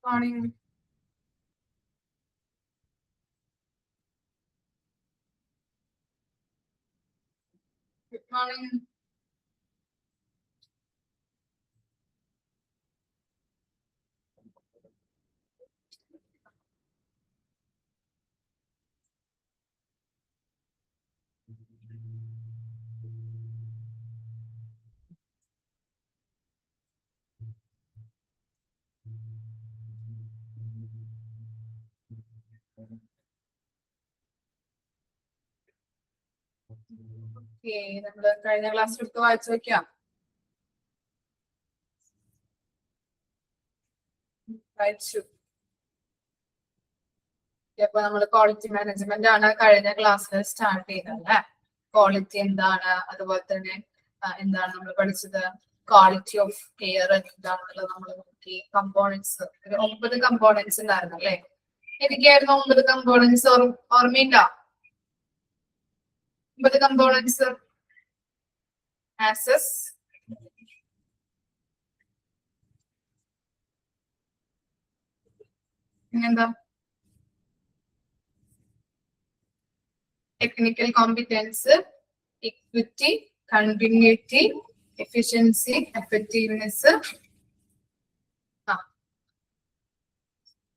Morning. Good morning. Okay, നമ്മള് കഴിഞ്ഞ ക്ലാസ്സിൽ എടുത്ത് വായിച്ചു വെക്കാം. വായിച്ചു. അപ്പൊ നമ്മള് ക്വാളിറ്റി മാനേജ്മെന്റ് ആണ് കഴിഞ്ഞ ക്ലാസ്സിൽ സ്റ്റാർട്ട് ചെയ്തത് അല്ലെ. ക്വാളിറ്റി എന്താണ്, അതുപോലെ തന്നെ എന്താണ് നമ്മൾ പഠിച്ചത്, ക്വാളിറ്റി ഓഫ് കെയർ എന്താണെന്നുള്ളത് നമ്മൾ നോക്കി. കമ്പോണൻസ്, 9 കമ്പോണൻസ് ഉണ്ടായിരുന്നു അല്ലെ. എനിക്കായിരുന്നു 9 കമ്പോണൻസ് ഓർമ്മയുണ്ടോ? 9 കമ്പോണൻസ്. ആക്സസ്, പിന്നെന്താ? Technical competence, equity, continuity, efficiency, effectiveness,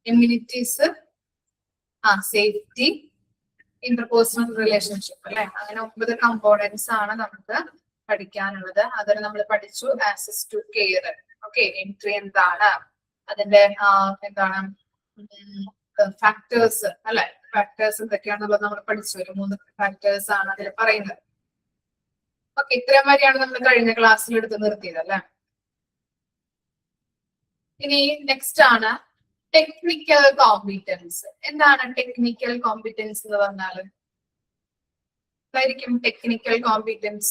immunities, safety, interpersonal relationship അല്ലെ. അങ്ങനെ 9 കമ്പോണൻസ് ആണ് നമുക്ക് പഠിക്കാനുള്ളത്. അതിൽ നമ്മൾ പഠിച്ചു access to care. Okay, entry എന്താണ്, അതിന്റെ എന്താണ് ഫാക്ടേഴ്സ് അല്ലെ. ഫാക്ടേഴ്സ് എന്തൊക്കെയാണെന്നുള്ളത് നമ്മൾ പഠിച്ചു. ഒരു 3 ഫാക്ടേഴ്സ് ആണ് അതിൽ പറയുന്നത്. ഓക്കെ, ഇത്രയും വരെയാണ് നമ്മൾ കഴിഞ്ഞ ക്ലാസ്സിൽ എടുത്ത് നിർത്തിയത് അല്ലെ. ഇനി നെക്സ്റ്റ് ആണ് ടെക്നിക്കൽ കോമ്പിറ്റൻസ്. എന്താണ് ടെക്നിക്കൽ കോമ്പിറ്റൻസ് എന്ന് പറഞ്ഞാല്? എന്തായിരിക്കും ടെക്നിക്കൽ കോമ്പിറ്റൻസ്?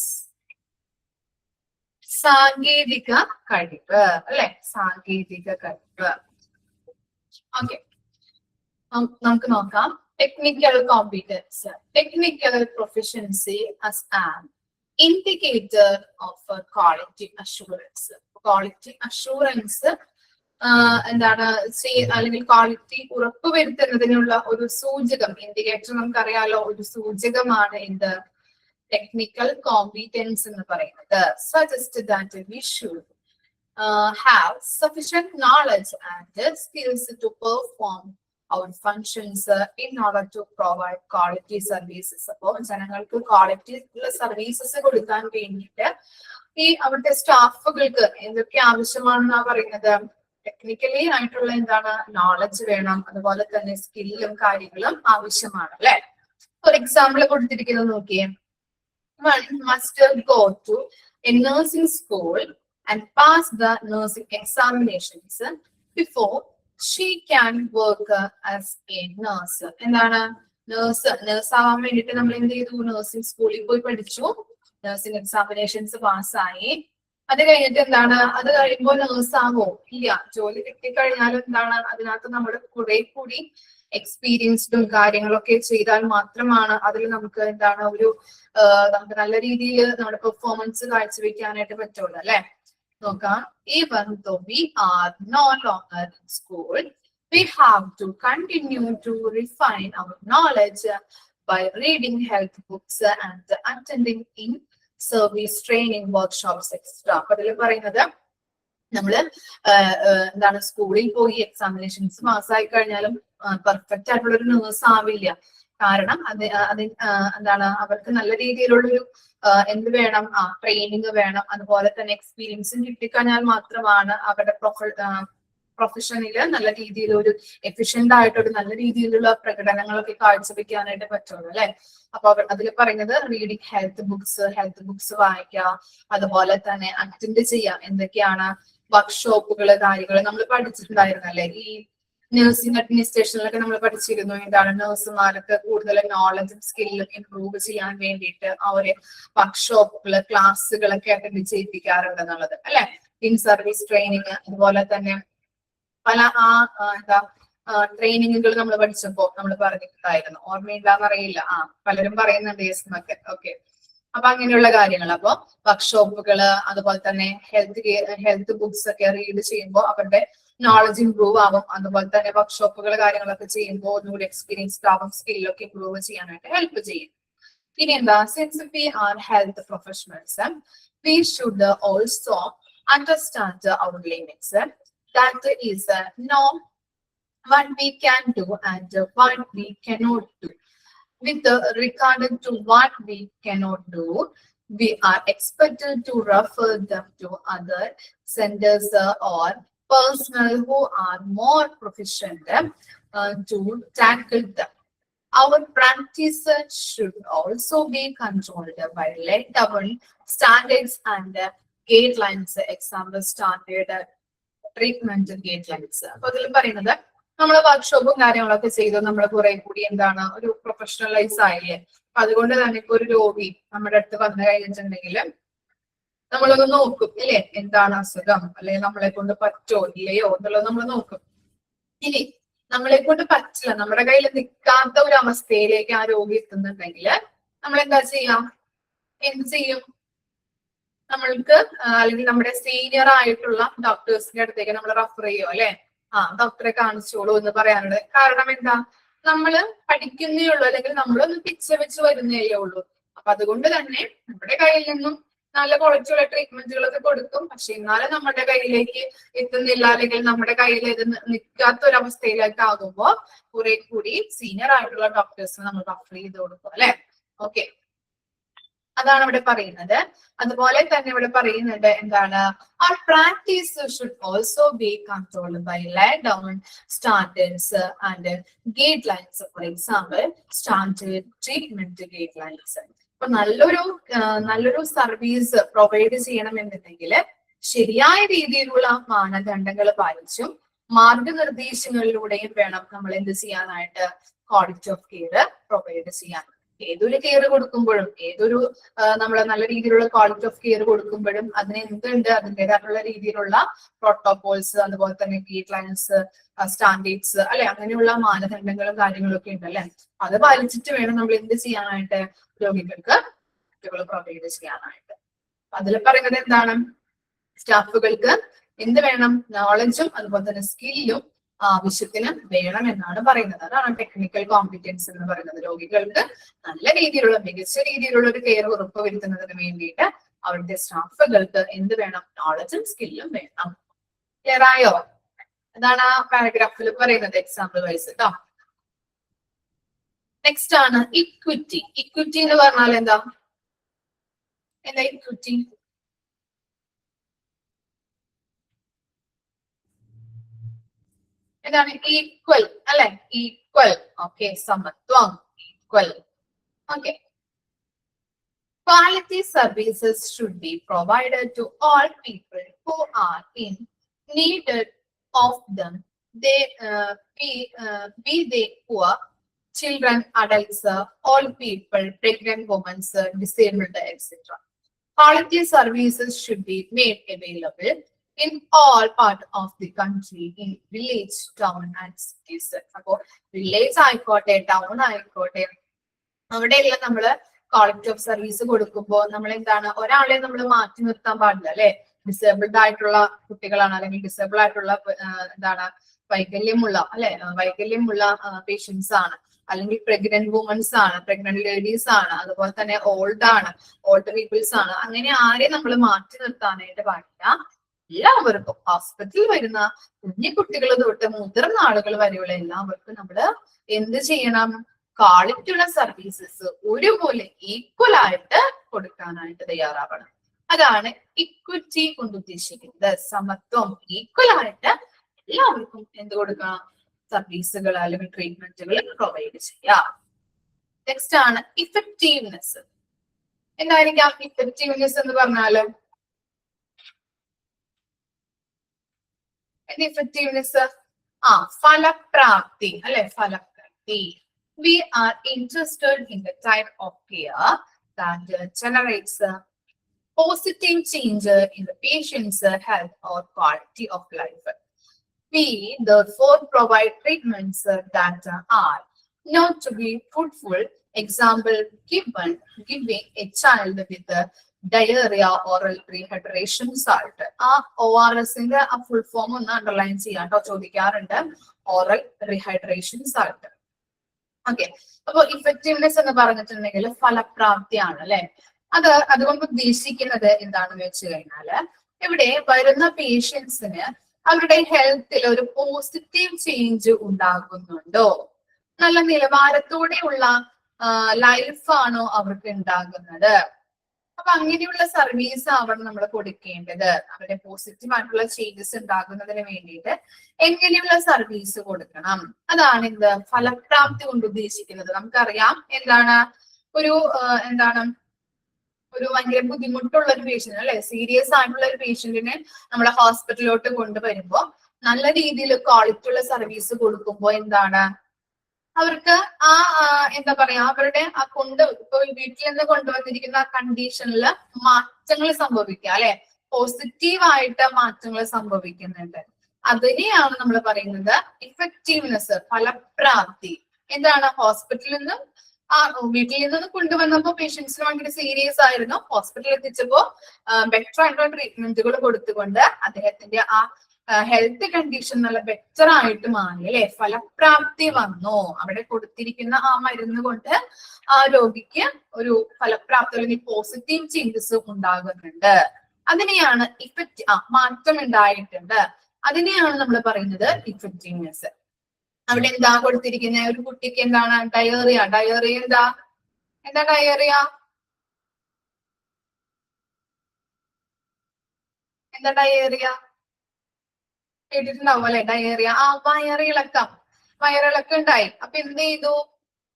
സാങ്കേതിക കഴിവ് അല്ലെ. സാങ്കേതിക കഴിവ്. ഓക്കെ, നമുക്ക് നോക്കാം. Technical competence, technical proficiency as an indicator of quality assurance. Quality assurance എന്താണ്, അല്ലെങ്കിൽ ക്വാളിറ്റി ഉറപ്പുവരുത്തുന്നതിനുള്ള ഒരു സൂചകം, ഇൻഡിക്കേറ്റർ നമുക്കറിയാലോ, ഒരു സൂചകമാണ് എന്ത്, ടെക്നിക്കൽ കോമ്പിറ്റൻസ് എന്ന് പറയുന്നത്. Suggest that we should have sufficient knowledge and skills to perform our functions in order to provide quality services. അപ്പോൾ ജനങ്ങൾക്ക് ക്വാളിറ്റി ഉള്ള സർവീസസ് കൊടുക്കാൻ വേണ്ടിയിട്ട് ഈ അവിടുത്തെ സ്റ്റാഫുകൾക്ക് എന്തൊക്കെ ആവശ്യമാണെന്നാ പറയുന്നത്? ടെക്നിക്കലി ആയിട്ടുള്ള എന്താണ് നോളജ് വേണം, അതുപോലെ തന്നെ സ്കില്ലും കാര്യങ്ങളും ആവശ്യമാണ് അല്ലെ. ഒരു എക്സാമ്പിൾ കൊടുത്തിരിക്കുന്നത് നോക്കിയേ. One must go to a nursing school and pass the nursing examinations before she can work as a nurse. എന്താണ്? നേഴ്സ് ആവാൻ വേണ്ടിയിട്ട് നമ്മൾ എന്ത് ചെയ്തു? നഴ്സിംഗ് സ്കൂളിൽ പോയി പഠിച്ചു, നഴ്സിംഗ് എക്സാമിനേഷൻസ് പാസ്സായി. അത് കഴിഞ്ഞിട്ട് എന്താണ്, അത് കഴിയുമ്പോൾ നേഴ്സ് ആവോ? ഇല്ല. ജോലി കിട്ടിക്കഴിഞ്ഞാൽ എന്താണ്, അതിനകത്ത് നമ്മുടെ കുറെ കൂടി എക്സ്പീരിയൻസ്ഡും കാര്യങ്ങളൊക്കെ ചെയ്താൽ മാത്രമാണ് അതിൽ നമുക്ക് എന്താണ് ഒരു നമുക്ക് നല്ല രീതിയിൽ നമ്മുടെ പെർഫോമൻസ് കാഴ്ചവെക്കാനായിട്ട് പറ്റുള്ളൂ അല്ലെ. നോക്കാം. Even though we are no longer in school, we have to continue to refine our knowledge by reading health books and attending in service training workshops, etc. അപ്പൊ അതിൽ പറയുന്നത് നമ്മള് എന്താണ്, സ്കൂളിൽ പോയി എക്സാമിനേഷൻസ് പാസ്സായി കഴിഞ്ഞാലും പെർഫെക്റ്റ് ആയിട്ടുള്ള ഒരു നേഴ്സ് ആവില്ല. കാരണം എന്താണ്, അവർക്ക് നല്ല രീതിയിലുള്ളൊരു എന്ത് വേണം, ട്രെയിനിങ് വേണം, അതുപോലെ തന്നെ എക്സ്പീരിയൻസും കിട്ടിക്കഴിഞ്ഞാൽ മാത്രമാണ് അവരുടെ പ്രൊഫഷനില് നല്ല രീതിയിൽ ഒരു എഫിഷ്യന്റ് ആയിട്ടൊരു നല്ല രീതിയിലുള്ള പ്രകടനങ്ങളൊക്കെ കാഴ്ചവെക്കാനായിട്ട് പറ്റുള്ളൂ അല്ലെ. അപ്പൊ അതിൽ പറയുന്നത് റീഡിങ് ഹെൽത്ത് ബുക്സ് വായിക്കുക, അതുപോലെ തന്നെ അറ്റൻഡ് ചെയ്യാം. എന്തൊക്കെയാണ്? വർക്ക്ഷോപ്പുകള്, കാര്യങ്ങള് നമ്മൾ പഠിച്ചിട്ടുണ്ടായിരുന്നല്ലേ. ഈ നഴ്സിംഗ് അഡ്മിനിസ്ട്രേഷനിലൊക്കെ നമ്മൾ പഠിച്ചിരുന്നു. എന്താണ്, നഴ്സുമാർക്ക് കൂടുതൽ നോളജും സ്കില്ലും ഇംപ്രൂവ് ചെയ്യാൻ വേണ്ടിയിട്ട് അവര് വർക്ക്ഷോപ്പുകള്, ക്ലാസ്സുകളൊക്കെ അറ്റൻഡ് ചെയ്യിപ്പിക്കാറുണ്ട് എന്നുള്ളത് അല്ലെ. ഇൻ സർവീസ് ട്രെയിനിങ്, അതുപോലെ തന്നെ പല എന്താ ട്രെയിനിങ്ങുകൾ നമ്മൾ പഠിച്ചപ്പോ നമ്മൾ പറഞ്ഞിട്ടുണ്ടായിരുന്നു. ഓർമ്മയില്ലാന്നറിയില്ല. പലരും പറയുന്നുണ്ട് യെസ് എന്നൊക്കെ. ഓക്കെ, അപ്പൊ അങ്ങനെയുള്ള കാര്യങ്ങൾ. അപ്പൊ വർക്ക്ഷോപ്പുകള്, അതുപോലെ തന്നെ ഹെൽത്ത് ബുക്സ് ഒക്കെ റീഡ് ചെയ്യുമ്പോൾ അവരുടെ നോളജ് ഇംപ്രൂവ് ആവും. അതുപോലെ തന്നെ വർക്ക്ഷോപ്പുകൾ കാര്യങ്ങളൊക്കെ ചെയ്യുമ്പോൾ ഒന്നുകൂടി എക്സ്പീരിയൻസ്ഡ് ആവും, സ്കില്ലൊക്കെ ഇംപ്രൂവ് ചെയ്യാനായിട്ട് ഹെൽപ്പ് ചെയ്യും. ഇനി എന്താ, since we are health professionals we should also understand our limits. That is know what we can do and what we cannot do. With regard to what we cannot do, we are expected to refer them to other centers or personnel who are more proficient to tackle them. Our practice should also be controlled by laid down standards and guidelines. Example, standard treatment guidelines. അപ്പോൾ ഇതിൽ പറയുന്നത് നമ്മള് വർക്ക്ഷോപ്പും കാര്യങ്ങളൊക്കെ ചെയ്തു നമ്മൾ കുറെ കൂടി എന്താണ് ഒരു പ്രൊഫഷണലൈസ് ആയില്ലേ. അപ്പൊ അതുകൊണ്ട് തന്നെ ഇപ്പൊ ഒരു രോഗി നമ്മുടെ അടുത്ത് വന്നു കഴിഞ്ഞിട്ടുണ്ടെങ്കിൽ നമ്മളൊന്ന് നോക്കും ഇല്ലേ, എന്താണ് അസുഖം, അല്ലെങ്കിൽ നമ്മളെ കൊണ്ട് പറ്റോ ഇല്ലയോ എന്നുള്ളത് നമ്മൾ നോക്കും. ഇനി നമ്മളെ കൊണ്ട് പറ്റില്ല, നമ്മുടെ കയ്യിൽ നിൽക്കാത്ത ഒരു അവസ്ഥയിലേക്ക് ആ രോഗി എത്തുന്നുണ്ടെങ്കിൽ നമ്മൾ എന്താ ചെയ്യാം, എന്ത് ചെയ്യും, നമ്മൾക്ക് അല്ലെങ്കിൽ നമ്മുടെ സീനിയർ ആയിട്ടുള്ള ഡോക്ടേഴ്സിന്റെ അടുത്തേക്ക് നമ്മൾ റെഫർ ചെയ്യോ അല്ലെ, ഡോക്ടറെ കാണിച്ചോളൂ എന്ന് പറയാനുള്ളത്. കാരണം എന്താ, നമ്മള് പഠിക്കുന്നേ ഉള്ളൂ, അല്ലെങ്കിൽ നമ്മളൊന്ന് വെച്ച് വരുന്നേ ഉള്ളൂ. അപ്പൊ അതുകൊണ്ട് തന്നെ നമ്മുടെ കയ്യിൽ നിന്നും നല്ല ക്വാളിറ്റിയുള്ള ട്രീറ്റ്മെന്റുകളൊക്കെ കൊടുക്കും. പക്ഷെ എന്നാലും നമ്മുടെ കയ്യിലേക്ക് എത്തുന്നില്ല, അല്ലെങ്കിൽ നമ്മുടെ കയ്യിൽ ഇത് നിൽക്കാത്ത ഒരു അവസ്ഥയിലേക്ക് ആകുമ്പോൾ കുറെ കൂടി സീനിയർ ആയിട്ടുള്ള ഡോക്ടേഴ്സിന് നമ്മൾ റെഫർ ചെയ്ത് കൊടുക്കും അല്ലെ. ഓക്കെ, അതാണ് ഇവിടെ പറയുന്നത്. അതുപോലെ തന്നെ ഇവിടെ പറയുന്നുണ്ട് എന്താണ്, our practice should also be controlled by laid down standards and guidelines. For example, standard treatment guidelines. അപ്പൊ നല്ലൊരു സർവീസ് പ്രൊവൈഡ് ചെയ്യണമെന്നുണ്ടെങ്കിൽ ശരിയായ രീതിയിലുള്ള മാനദണ്ഡങ്ങൾ പാലിച്ചും മാർഗനിർദ്ദേശങ്ങളിലൂടെയും വേണം നമ്മൾ എന്ത് ചെയ്യാനായിട്ട്, ക്വാളിറ്റി ഓഫ് കെയർ പ്രൊവൈഡ് ചെയ്യാൻ. ഏതൊരു കെയർ കൊടുക്കുമ്പോഴും, ഏതൊരു നമ്മൾ നല്ല രീതിയിലുള്ള ക്വാളിറ്റി ഓഫ് കെയർ കൊടുക്കുമ്പോഴും അതിന് എന്തുണ്ട്, അതിൻ്റെതായിട്ടുള്ള രീതിയിലുള്ള പ്രോട്ടോകോൾസ്, അതുപോലെ തന്നെ ഗൈഡ് ലൈൻസ്, സ്റ്റാൻഡേർഡ്സ് അല്ലെ, അങ്ങനെയുള്ള മാനദണ്ഡങ്ങളും കാര്യങ്ങളൊക്കെ ഉണ്ടല്ലേ. അത് പാലിച്ചിട്ട് വേണം നമ്മൾ എന്ത് ചെയ്യാനായിട്ട്, രോഗികൾക്ക് പ്രൊവൈഡ് ചെയ്യാനായിട്ട്. അതിൽ പറയുന്നത് എന്താണ്, സ്റ്റാഫുകൾക്ക് എന്ത് വേണം, നോളജും അതുപോലെ തന്നെ സ്കില്ലും ആവശ്യത്തിന് വേണം എന്നാണ് പറയുന്നത്. അതാണ് ടെക്നിക്കൽ കോമ്പിറ്റൻസ് എന്ന് പറയുന്നത്. രോഗികൾക്ക് നല്ല രീതിയിലുള്ള മികച്ച രീതിയിലുള്ള ഒരു കെയർ ഉറപ്പുവരുത്തുന്നതിന് വേണ്ടിയിട്ട് അവരുടെ സ്റ്റാഫുകൾക്ക് എന്ത് വേണം, നോളജും സ്കില്ലും വേണം. ക്ലിയർ ആയോ? അതാണ് ആ പാരഗ്രാഫിൽ പറയുന്നത് എക്സാമ്പിൾ വൈസ് കേട്ടോ. നെക്സ്റ്റ് ആണ് ഇക്വിറ്റി. ഇക്വിറ്റി എന്ന് പറഞ്ഞാൽ എന്താ ഇക്വിറ്റി? എന്താണ് ഈക്വൽ അല്ലെ, ഈക്വൽ. ഓക്കെ, സമത്വം, equal. Okay, quality services should be provided to all people who are in need of them. They be they poor, children, adults, old people, pregnant women, disabled, etc. Quality services should be made available in all part of the country, in village, town and cities. അപ്പോ village ആയിക്കോട്ടെ, town ആയിക്കോട്ടെ, അവിടെയുള്ള നമ്മള് quality of service കൊടുക്കുമ്പോൾ നമ്മൾ എന്താണ്, ഒരാളെ നമ്മൾ മാറ്റി നിർത്താൻ പാടില്ല അല്ലെ. ഡിസേബിൾഡ് ആയിട്ടുള്ള കുട്ടികളാണ്, അല്ലെങ്കിൽ ഡിസേബിൾ ആയിട്ടുള്ള വൈകല്യമുള്ള പേഷ്യൻസ് ആണ്, അല്ലെങ്കിൽ പ്രഗ്നന്റ് വുമൻസ് ആണ്, പ്രഗ്നന്റ് ലേഡീസ് ആണ്, അതുപോലെ തന്നെ ഓൾഡ് പീപ്പിൾസ് ആണ്. അങ്ങനെ ആരെയും നമ്മൾ മാറ്റി നിർത്താനായിട്ട് പാടില്ല. എല്ലാവർക്കും, ഹോസ്പിറ്റലിൽ വരുന്ന കുഞ്ഞു കുട്ടികൾ തൊട്ട് മുതിർന്ന ആളുകൾ വരെയുള്ള എല്ലാവർക്കും നമ്മൾ എന്ത് ചെയ്യണം, ക്വാളിറ്റിയുള്ള സർവീസസ് ഒരുപോലെ ഈക്വൽ ആയിട്ട് കൊടുക്കാനായിട്ട് തയ്യാറാവണം. അതാണ് ഇക്വിറ്റി കൊണ്ട് ഉദ്ദേശിക്കുന്നത്. സമത്വം, ഈക്വൽ ആയിട്ട് എല്ലാവർക്കും എന്ത് കൊടുക്കണം, സർവീസുകൾ അല്ലെങ്കിൽ ട്രീറ്റ്മെന്റുകൾ പ്രൊവൈഡ് ചെയ്യാം. നെക്സ്റ്റ് ആണ് ഇഫക്റ്റീവ്നെസ്. എന്തായിരിക്കാം ഇഫക്റ്റീവ്നെസ് എന്ന് പറഞ്ഞാല്? ഇഫക്റ്റീവ്നെസ് ഫലപ്രാപ്തി അല്ലെ, ഫലപ്രാപ്തി. We are interested in the type of care that generates positive change in the patient's health or quality of life. We therefore provide treatments that are not to be fruitful. Example, giving a child with diarrhoea, oral rehydration salt. ആ ORSന്റെ ആ full form ഒന്ന് underline ചെയ്യാം കേട്ടോ, ചോദിക്കാറുണ്ട്. Oral rehydration salt. Okay. അപ്പൊ effectiveness എന്ന് പറഞ്ഞിട്ടുണ്ടെങ്കിൽ ഫലപ്രാപ്തിയാണ് അല്ലെ. അതുകൊണ്ട് ഉദ്ദേശിക്കുന്നത് എന്താണെന്ന് വെച്ച് കഴിഞ്ഞാല്, ഇവിടെ വരുന്ന പേഷ്യൻസിന് അവരുടെ ഹെൽത്തിൽ ഒരു പോസിറ്റീവ് ചേഞ്ച് ഉണ്ടാകുന്നുണ്ടോ, നല്ല നിലവാരത്തോടെയുള്ള ലൈഫാണോ അവർക്ക് ഉണ്ടാകുന്നത്. അപ്പൊ അങ്ങനെയുള്ള സർവീസ് ആവണം നമ്മൾ കൊടുക്കേണ്ടത്. അവരുടെ പോസിറ്റീവ് ആയിട്ടുള്ള ചേഞ്ചസ് ഉണ്ടാകുന്നതിന് വേണ്ടിയിട്ട് എങ്ങനെയുള്ള സർവീസ് കൊടുക്കണം, അതാണ് എന്ത് ഫലപ്രാപ്തി കൊണ്ട് ഉദ്ദേശിക്കുന്നത്. നമുക്കറിയാം എന്താണ് ഒരു എന്താണ് ഒരു ഭയങ്കര ബുദ്ധിമുട്ടുള്ള ഒരു പേഷ്യന്റ് അല്ലെ, സീരിയസ് ആയിട്ടുള്ള ഒരു പേഷ്യന്റിനെ നമ്മളെ ഹോസ്പിറ്റലിലോട്ട് കൊണ്ടുവരുമ്പോ നല്ല രീതിയിൽ ക്വാളിറ്റി ഉള്ള സർവീസ് കൊടുക്കുമ്പോൾ എന്താണ് അവർക്ക് ആ എന്താ പറയാ അവരുടെ ആ ഇപ്പൊ വീട്ടിൽ നിന്ന് കൊണ്ടുവന്നിരിക്കുന്ന കണ്ടീഷനിൽ മാറ്റങ്ങൾ സംഭവിക്കുക അല്ലെ, പോസിറ്റീവായിട്ട് മാറ്റങ്ങൾ സംഭവിക്കുന്നുണ്ട്. അതിനെയാണ് നമ്മൾ പറയുന്നത് ഇഫക്റ്റീവ്നെസ്, ഫലപ്രാപ്തി. എന്താണ് ഹോസ്പിറ്റലിൽ നിന്നും വീട്ടിൽ നിന്ന് കൊണ്ടുവന്നപ്പോ പേഷ്യൻസിന് ഭയങ്കര സീരിയസ് ആയിരുന്നു, ഹോസ്പിറ്റലിൽ എത്തിച്ചപ്പോ ബെറ്റർ ആയിട്ടുള്ള ട്രീറ്റ്മെന്റുകൾ കൊടുത്തുകൊണ്ട് അദ്ദേഹത്തിന്റെ ആ ഹെൽത്ത് കണ്ടീഷൻ നല്ല ബെറ്റർ ആയിട്ട് മാറി അല്ലെ, ഫലപ്രാപ്തി വന്നു. അവിടെ കൊടുത്തിരിക്കുന്ന ആ മരുന്ന് കൊണ്ട് ആ രോഗിക്ക് ഒരു ഫലപ്രാപ്തി അല്ലെങ്കിൽ പോസിറ്റീവ് ചേഞ്ചസ് ഉണ്ടാകുന്നുണ്ട്. അതിനെയാണ് മാറ്റം ഉണ്ടായിട്ടുണ്ട്, അതിനെയാണ് നമ്മൾ പറയുന്നത് ഇഫക്റ്റീവ്നെസ്. അവിടെ എന്താ കൊടുത്തിരിക്കുന്ന ഒരു കുട്ടിക്ക് എന്താണ് ഡയേറിയ. ഡയേറിയ എന്താ ഡയേറിയ എന്താ ഡയേറിയ കേട്ടിട്ടുണ്ടാവും അല്ലെ. ഡയേറിയ വയറിളക്കം. വയറിളക്കം ഉണ്ടായി. അപ്പൊ എന്ത് ചെയ്തു,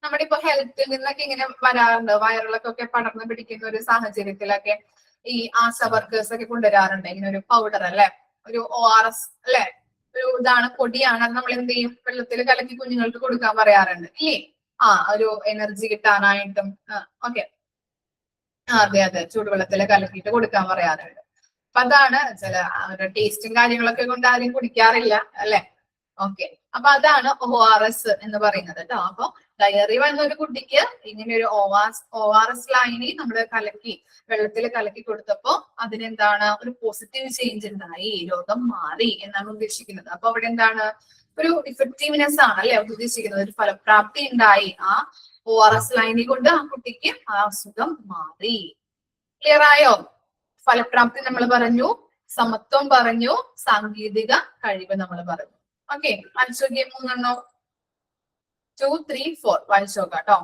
നമ്മുടെ ഇപ്പൊ ഹെൽത്തിൽ നിന്നൊക്കെ ഇങ്ങനെ വരാറുണ്ട്, വയറിളക്കൊക്കെ പടർന്നു പിടിക്കുന്ന ഒരു സാഹചര്യത്തിലൊക്കെ ഈ ആശാ വർക്കേഴ്സ് ഒക്കെ കൊണ്ടുവരാറുണ്ട് ഇങ്ങനെ ഒരു പൗഡർ അല്ലെ, ഒരു ORS അല്ലെ, ഒരു ഇതാണ് പൊടിയാണ്. അത് നമ്മൾ എന്ത് ചെയ്യും, വെള്ളത്തിൽ കലക്കി കുഞ്ഞുങ്ങൾക്ക് കൊടുക്കാൻ പറയാറുണ്ട് ഇല്ലേ. ഒരു എനർജി കിട്ടാനായിട്ടും ഓക്കെ. അതെ അതെ, ചൂടുവെള്ളത്തിൽ കലക്കിയിട്ട് കൊടുക്കാൻ പറയാറുണ്ട്. അപ്പൊ അതാണ് ചില ടേസ്റ്റും കാര്യങ്ങളൊക്കെ കൊണ്ട് ആരും കുടിക്കാറില്ല അല്ലെ. ഓക്കെ. അപ്പൊ അതാണ് ORS എന്ന് പറയുന്നത് കേട്ടോ. അപ്പൊ ഡയറി വന്ന ഒരു കുട്ടിക്ക് ഇങ്ങനെ ഒരു ORS ലൈനി നമ്മൾ വെള്ളത്തിൽ കലക്കി കൊടുത്തപ്പോ അതിനെന്താണ് ഒരു പോസിറ്റീവ് ചേഞ്ച് ഉണ്ടായി, രോഗം മാറി എന്നാണ് ഉദ്ദേശിക്കുന്നത്. അപ്പൊ അവിടെ എന്താണ് ഒരു ഇഫക്റ്റീവ്നെസ് ആണ് അല്ലെ ഉദ്ദേശിക്കുന്നത്, ഒരു ഫലപ്രാപ്തി ഉണ്ടായി. ആ ORS ലൈനി കൊണ്ട് ആ കുട്ടിക്ക് ആ അസുഖം മാറി. ക്ലിയർ ആയോ? ഫലപ്രാപ്തി നമ്മൾ പറഞ്ഞു, സമത്വം പറഞ്ഞു, സാങ്കേതിക കഴിവ് നമ്മൾ പറഞ്ഞു. ഓക്കെ, വായിച്ചു നോക്കിയേ 3 2 3 4 വായിച്ചു നോക്കാം കേട്ടോ.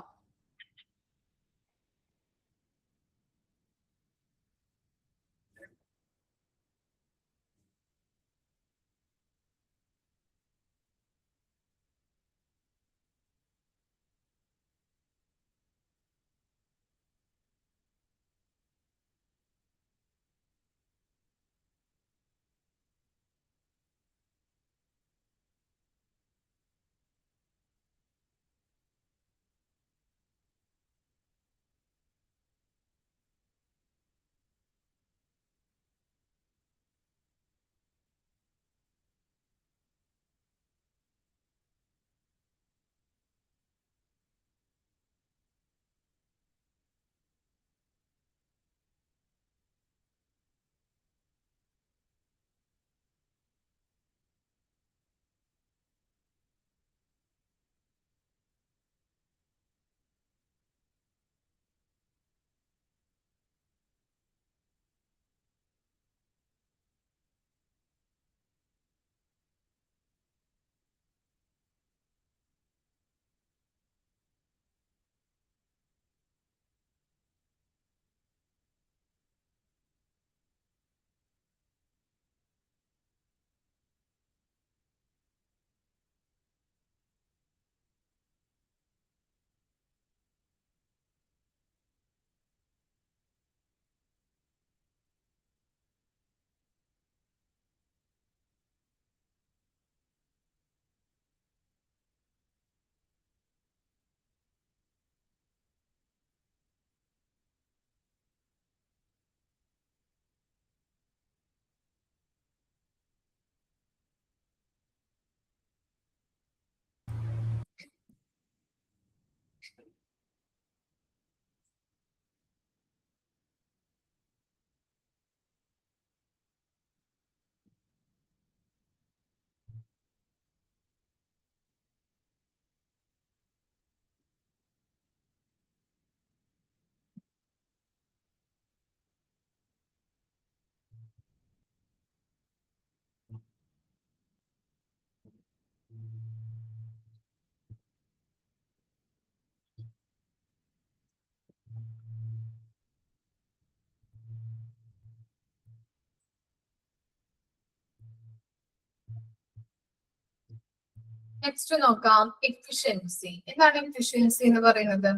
നെക്സ്റ്റ് നോക്കാം എഫിഷ്യൻസി. എന്താണ് എഫിഷ്യൻസി എന്ന് പറയുന്നത്?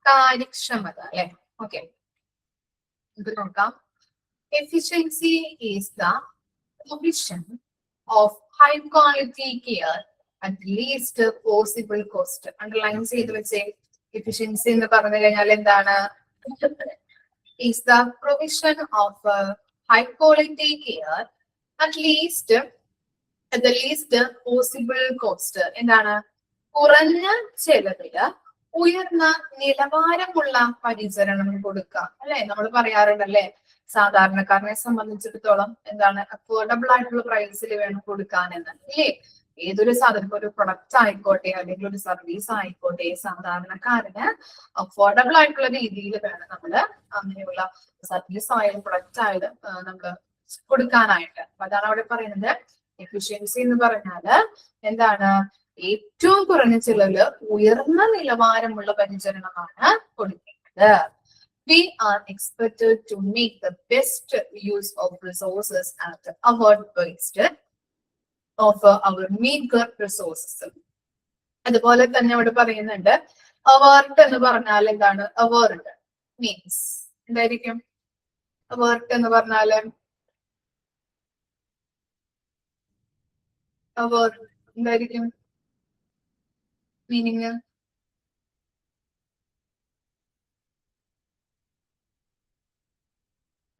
കാര്യക്ഷമത അല്ലെ. ഓക്കെ, ഇത് നോക്കാം. Efficiency is the provision of high quality care at least possible cost. Underline ചെയ്ത് വെച്ചേ. എഫിഷ്യൻസി എന്ന് പറഞ്ഞു കഴിഞ്ഞാൽ എന്താണ്? Is the provision of high quality care at least possible cost. എന്താണ്? കുറഞ്ഞ ചെലവില് ഉയർന്ന നിലവാരമുള്ള പരിചരണം കൊടുക്കുക അല്ലെ. നമ്മൾ പറയാറുണ്ടല്ലേ, സാധാരണക്കാരനെ സംബന്ധിച്ചിടത്തോളം എന്താണ് അഫോർഡബിൾ ആയിട്ടുള്ള പ്രൈസിൽ വേണം കൊടുക്കാനെന്ന് അല്ലേ. ഏതൊരു സാധനം, ഒരു പ്രൊഡക്റ്റ് ആയിക്കോട്ടെ അല്ലെങ്കിൽ ഒരു സർവീസ് ആയിക്കോട്ടെ, സാധാരണക്കാരന് അഫോർഡബിൾ ആയിട്ടുള്ള രീതിയിൽ വേണം നമ്മള് അങ്ങനെയുള്ള സർവീസ് ആയാലും പ്രൊഡക്റ്റ് ആയാലും നമ്മള് കൊടുക്കാനായിട്ട്. അപ്പൊ അതാണ് അവിടെ പറയുന്നത്. എഫിഷ്യൻസി എന്ന് പറഞ്ഞാല് എന്താണ്? ഏറ്റവും കുറഞ്ഞ ചിലവില് ഉയർന്ന നിലവാരമുള്ള പരിചരണമാണ് കൊടുക്കേണ്ടത്. We are expected to make the best use of resources at our best of our meager resources. അതുപോലെ തന്നെ അവിടെ പറയുന്നുണ്ട് അവേർട്ട് എന്ന് പറഞ്ഞാൽ എന്താണ്? അവേർട്ട് മീൻസ് എന്തായിരിക്കും? അവേർട്ട് എന്ന് പറഞ്ഞാല് അവേർട്ട് എന്തായിരിക്കും മീനിങ്?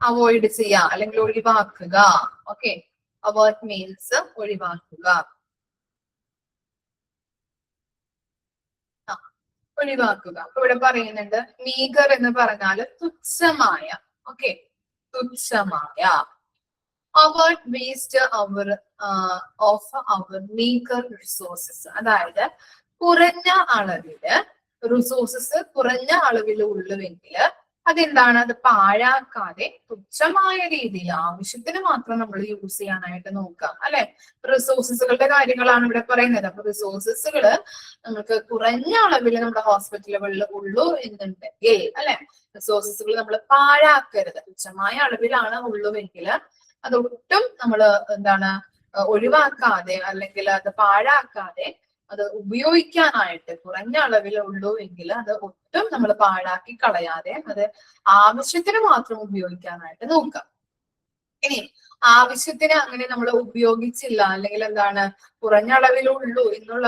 അവോയ്ഡ് ചെയ്യുക അല്ലെങ്കിൽ ഒഴിവാക്കുക. ഓക്കെ, അവോയ്ഡ് മീൻസ് ഒഴിവാക്കുക. ഒഴിവാക്കുക. അപ്പൊ ഇവിടെ പറയുന്നുണ്ട് മീഗർ എന്ന് പറഞ്ഞാല് തുച്ഛമായ. ഓക്കെ, തുച്ഛമായ. Avoid waste of our meagre resources. അതായത് കുറഞ്ഞ അളവില് റിസോഴ്സസ് കുറഞ്ഞ അളവിൽ ഉള്ളുവെങ്കിൽ അതെന്താണ്? അത് പാഴാക്കാതെ തുച്ഛമായ രീതിയിൽ ആവശ്യത്തിന് മാത്രം നമ്മൾ യൂസ് ചെയ്യാനായിട്ട് നോക്കാം അല്ലെ. റിസോഴ്സസുകളുടെ കാര്യങ്ങളാണ് ഇവിടെ പറയുന്നത്. അപ്പൊ റിസോഴ്സസുകള് നമുക്ക് കുറഞ്ഞ അളവിൽ നമ്മുടെ ഹോസ്പിറ്റലുകളിൽ ഉള്ളൂ എന്നുണ്ടെങ്കിൽ അല്ലെ, റിസോഴ്സസുകൾ നമ്മൾ പാഴാക്കരുത്. തുച്ഛമായ അളവിലാണ് ഉള്ളുവെങ്കിൽ അതൊട്ടും നമ്മൾ എന്താണ് ഒഴിവാക്കാതെ അല്ലെങ്കിൽ അത് പാഴാക്കാതെ അത് ഉപയോഗിക്കാനായിട്ട് കുറഞ്ഞ അളവിലുള്ളൂ എങ്കിൽ അത് ഒട്ടും നമ്മൾ പാഴാക്കി കളയാതെ അത് ആവശ്യത്തിന് മാത്രം ഉപയോഗിക്കാനായിട്ട് നോക്കാം. ഇനി ആവശ്യത്തിന് അങ്ങനെ നമ്മൾ ഉപയോഗിച്ചില്ല അല്ലെങ്കിൽ എന്താണ് കുറഞ്ഞ അളവിലുള്ളൂ എന്നുള്ള